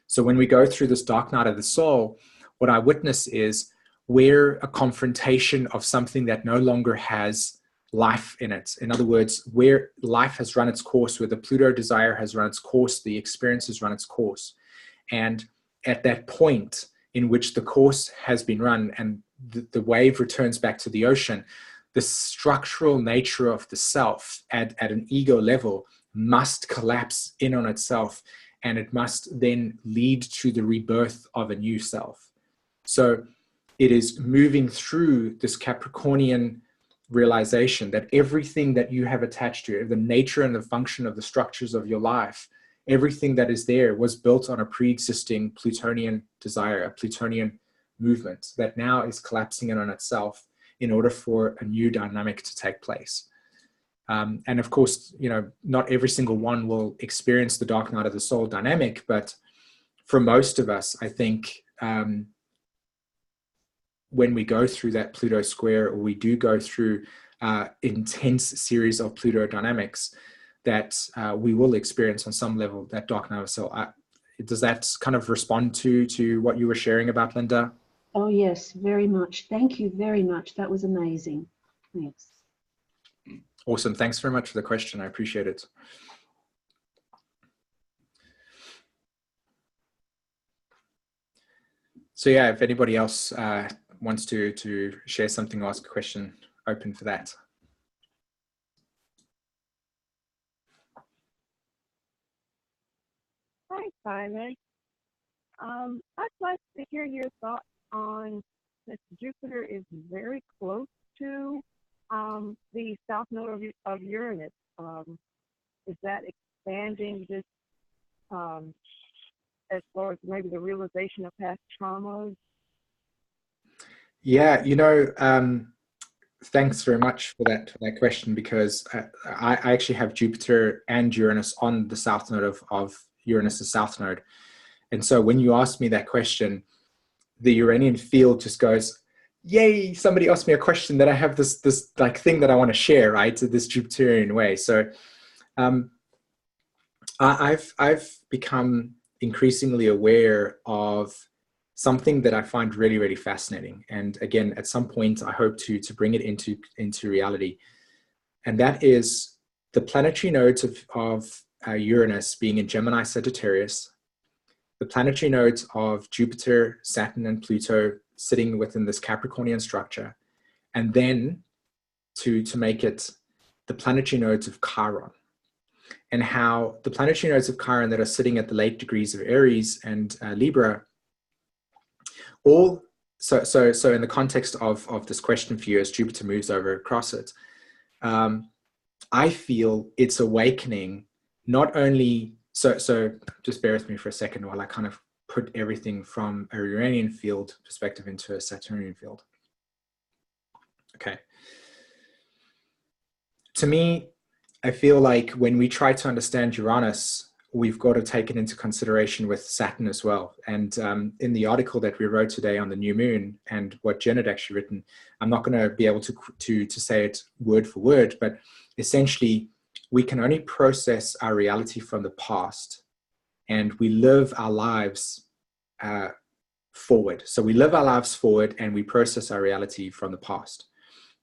Speaker 1: So when we go through this dark night of the soul, what I witness is we're a confrontation of something that no longer has life in it. In other words, where life has run its course, where the Pluto desire has run its course, the experience has run its course. And at that point in which the course has been run and the wave returns back to the ocean, the structural nature of the self at an ego level must collapse in on itself, and it must then lead to the rebirth of a new self. So it is moving through this Capricornian realization that everything that you have attached to it, the nature and the function of the structures of your life, everything that is there was built on a pre-existing Plutonian desire, a Plutonian movement that now is collapsing in on itself in order for a new dynamic to take place. And of course, you know, not every single one will experience the dark night of the soul dynamic, but for most of us, I think when we go through that Pluto square, or we do go through intense series of Pluto dynamics, that we will experience on some level that dark night of the soul. Does that kind of respond to what you were sharing about, Linda?
Speaker 2: Oh, yes, very much. Thank you very much. That was amazing. Thanks.
Speaker 1: Awesome. Thanks very much for the question. I appreciate it. So yeah, if anybody else wants to share something or ask a question, open for that.
Speaker 3: Hi, SΥmON. I'd like to hear your thoughts on that Jupiter is very close to the south node of Uranus. Is that expanding this as far as maybe the realization of past traumas?
Speaker 1: Yeah, you know, thanks very much for that question, because I actually have Jupiter and Uranus on the south node of Uranus's south node. And so when you ask me that question, the Uranian field just goes, yay, somebody asked me a question that I have this like thing that I want to share, right? To this Jupiterian way. So I've become increasingly aware of something that I find really, really fascinating. And again, at some point, I hope to bring it into reality. And that is the planetary nodes of Uranus being in Gemini Sagittarius, the planetary nodes of Jupiter, Saturn, and Pluto sitting within this Capricornian structure, and then to make it the planetary nodes of Chiron, and how the planetary nodes of Chiron that are sitting at the late degrees of Aries and Libra, all so in the context of this question for you, as Jupiter moves over across it, I feel it's awakening not only, so just bear with me for a second while I kind of put everything from a Uranian field perspective into a Saturnian field. Okay. To me, I feel like when we try to understand Uranus, we've got to take it into consideration with Saturn as well. And in the article that we wrote today on the new moon, and what Jen had actually written, I'm not going to be able to say it word for word, but essentially we can only process our reality from the past, and we live our lives forward. So we live our lives forward and we process our reality from the past.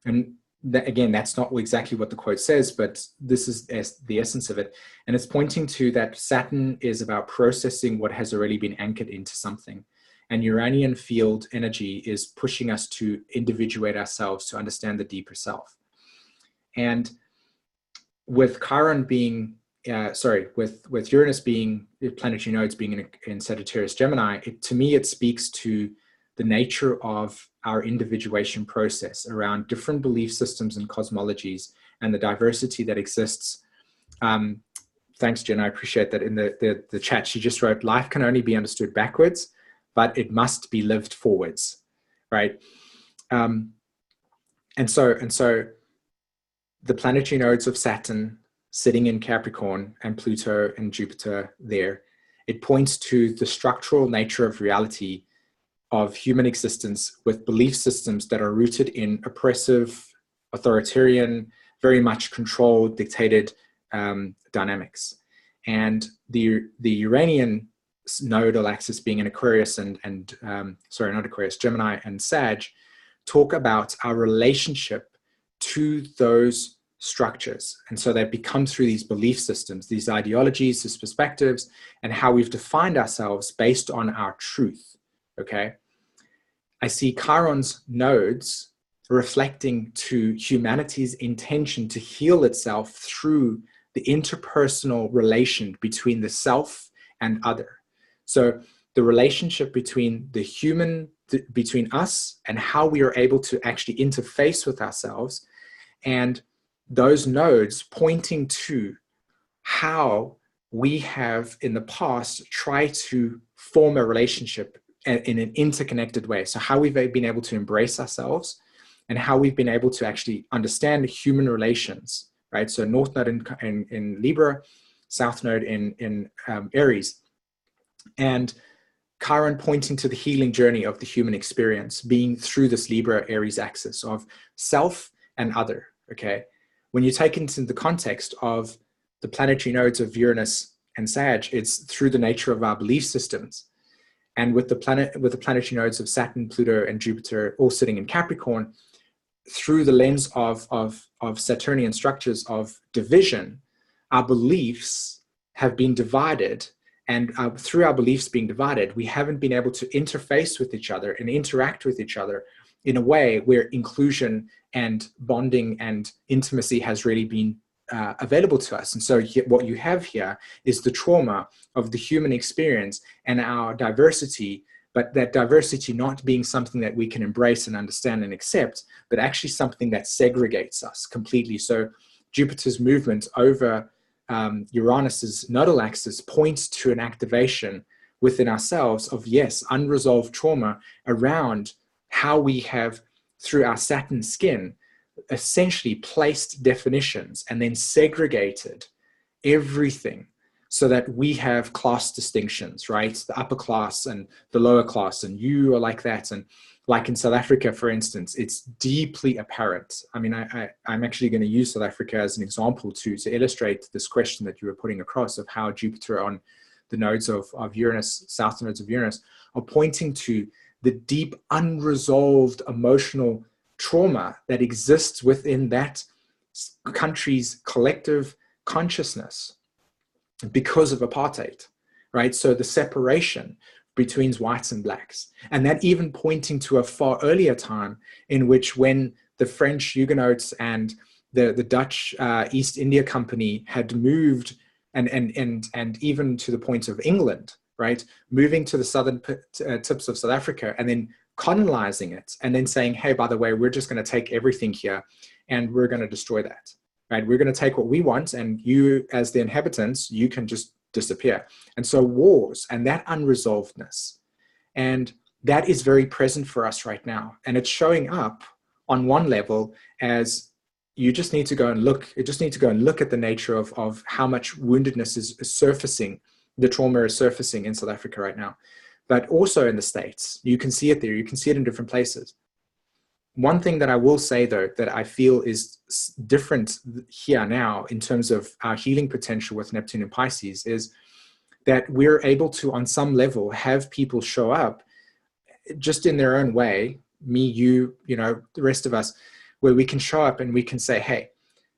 Speaker 1: And that, again, that's not exactly what the quote says, but this is the essence of it. And it's pointing to that Saturn is about processing what has already been anchored into something. And Uranian field energy is pushing us to individuate ourselves, to understand the deeper self. And with Chiron being, with Uranus being, planetary nodes being in Sagittarius Gemini, to me, it speaks to the nature of our individuation process around different belief systems and cosmologies and the diversity that exists. Thanks, Jen. I appreciate that. In the chat, she just wrote, life can only be understood backwards, but it must be lived forwards, right? And so the planetary nodes of Saturn sitting in Capricorn and Pluto and Jupiter there, it points to the structural nature of reality of human existence with belief systems that are rooted in oppressive, authoritarian, very much controlled, dictated dynamics. And the Uranian nodal axis being in Aquarius and sorry, not Aquarius, Gemini and Sag, talk about our relationship to those structures. And so they become through these belief systems, these ideologies, these perspectives, and how we've defined ourselves based on our truth, okay? I see Chiron's nodes reflecting to humanity's intention to heal itself through the interpersonal relation between the self and other. So the relationship between the human, between us, and how we are able to actually interface with ourselves, and those nodes pointing to how we have in the past tried to form a relationship in an interconnected way. So how we've been able to embrace ourselves and how we've been able to actually understand human relations, right? So North Node in Libra, South Node in Aries, and Chiron pointing to the healing journey of the human experience being through this Libra Aries axis of self and other, okay? When you take into the context of the planetary nodes of Uranus and Sag, it's through the nature of our belief systems. And with the planetary nodes of Saturn, Pluto, and Jupiter all sitting in Capricorn, through the lens of Saturnian structures of division, our beliefs have been divided. And through our beliefs being divided, we haven't been able to interface with each other and interact with each other in a way where inclusion and bonding and intimacy has really been available to us. And so what you have here is the trauma of the human experience and our diversity, but that diversity not being something that we can embrace and understand and accept, but actually something that segregates us completely. So Jupiter's movement over Uranus's nodal axis points to an activation within ourselves of, yes, unresolved trauma around how we have, through our Saturn skin, essentially placed definitions and then segregated everything so that we have class distinctions, right? The upper class and the lower class, and you are like that. And like in South Africa, for instance, it's deeply apparent. I mean, I'm actually going to use South Africa as an example to illustrate this question that you were putting across of how Jupiter on the nodes of Uranus, south nodes of Uranus, are pointing to the deep unresolved emotional trauma that exists within that country's collective consciousness because of apartheid, right? So the separation between whites and blacks, and that even pointing to a far earlier time in which when the French Huguenots and the Dutch East India Company had moved, and even to the point of England, right, moving to the southern tips of South Africa and then colonizing it and then saying, hey, by the way, we're just going to take everything here and we're going to destroy that, right? We're going to take what we want, and you as the inhabitants, you can just disappear. And so wars and that unresolvedness, and that is very present for us right now. And it's showing up on one level as you just need to go and look, you just need to go and look at the nature of how much woundedness is surfacing, the trauma is surfacing in South Africa right now. But also in the States, you can see it there, you can see it in different places. One thing that I will say, though, that I feel is different here now in terms of our healing potential with Neptune and Pisces is that we're able to, on some level, have people show up just in their own way, me, you, the rest of us, where we can show up and we can say, hey,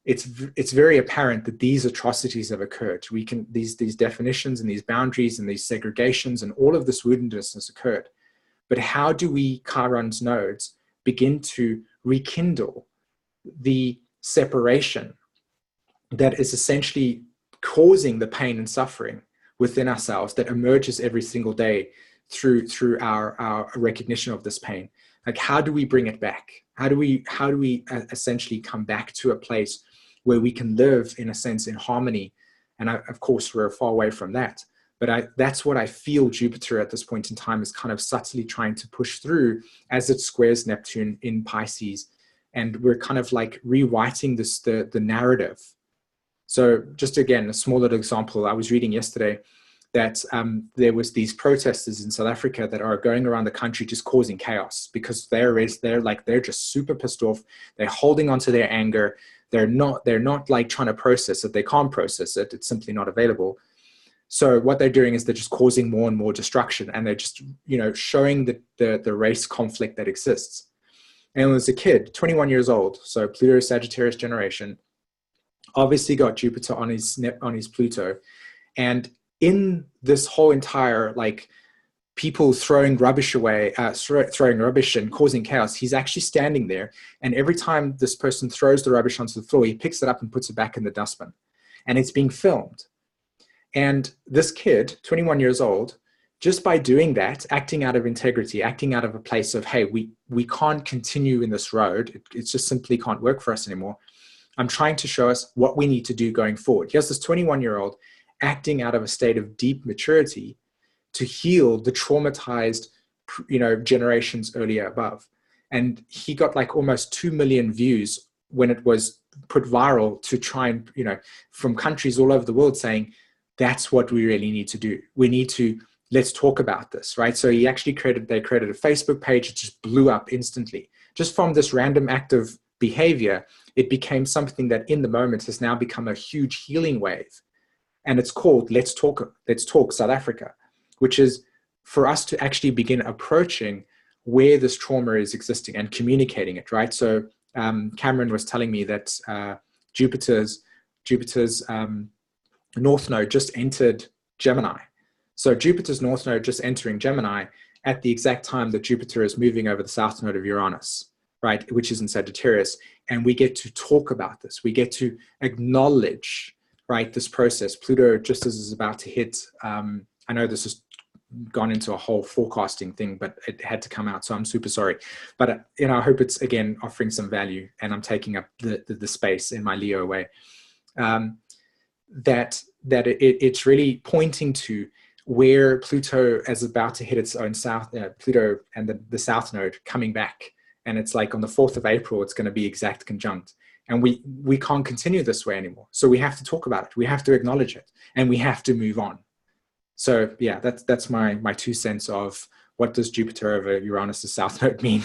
Speaker 1: it's very apparent that these atrocities have occurred. We can, these definitions and these boundaries and these segregations and all of this woundedness has occurred. But how do we, Chiron's nodes, begin to rekindle the separation that is essentially causing the pain and suffering within ourselves that emerges every single day through our recognition of this pain? Like, how do we bring it back? How do we essentially come back to a place where we can live, in a sense, in harmony? And of course, we're far away from that. But that's what I feel Jupiter at this point in time is kind of subtly trying to push through as it squares Neptune in Pisces. And we're kind of like rewriting the narrative. So just again, a small little example, I was reading yesterday that there was these protesters in South Africa that are going around the country just causing chaos because they're just super pissed off. They're holding on to their anger. They're not like trying to process it. They can't process it. It's simply not available. So what they're doing is they're just causing more and more destruction, and they're just, showing the race conflict that exists. And as a kid, 21 years old, so Pluto Sagittarius generation, obviously got Jupiter on his Pluto. And in this whole entire, like, people throwing rubbish away, throwing rubbish and causing chaos, he's actually standing there. And every time this person throws the rubbish onto the floor, he picks it up and puts it back in the dustbin. And it's being filmed. And this kid, 21 years old, just by doing that, acting out of integrity, acting out of a place of, hey, we can't continue in this road. It just simply can't work for us anymore. I'm trying to show us what we need to do going forward. Here's this 21-year-old acting out of a state of deep maturity to heal the traumatized, generations earlier above. And he got like almost 2 million views when it was put viral, to try and, from countries all over the world saying, that's what we really need to do. We need to, let's talk about this, right? So they created a Facebook page. It just blew up instantly. Just from this random act of behavior, it became something that in the moment has now become a huge healing wave. And it's called Let's Talk South Africa, which is for us to actually begin approaching where this trauma is existing and communicating it, right? So Cameron was telling me that Jupiter's North Node just entered Gemini. So Jupiter's North Node just entering Gemini at the exact time that Jupiter is moving over the South Node of Uranus, right, which is in Sagittarius. And we get to talk about this. We get to acknowledge, right, this process. Pluto, just as is about to hit, I know this has gone into a whole forecasting thing, but it had to come out, so I'm super sorry. But I hope it's, again, offering some value, and I'm taking up the space in my Leo way. It's really pointing to where Pluto is about to hit its own south, Pluto and the South Node coming back. And it's like on the 4th of April, it's going to be exact conjunct. And we can't continue this way anymore. So we have to talk about it. We have to acknowledge it, and we have to move on. So yeah, that's my 2 cents of what does Jupiter over Uranus' South Node mean.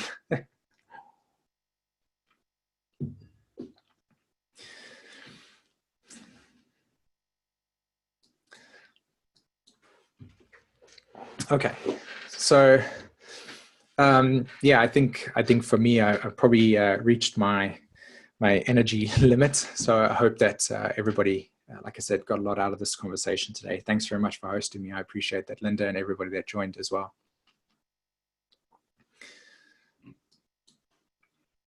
Speaker 1: Okay, so yeah, I think for me, I probably reached my energy limit. So I hope that everybody, like I said, got a lot out of this conversation today. Thanks very much for hosting me. I appreciate that, Linda, and everybody that joined as well.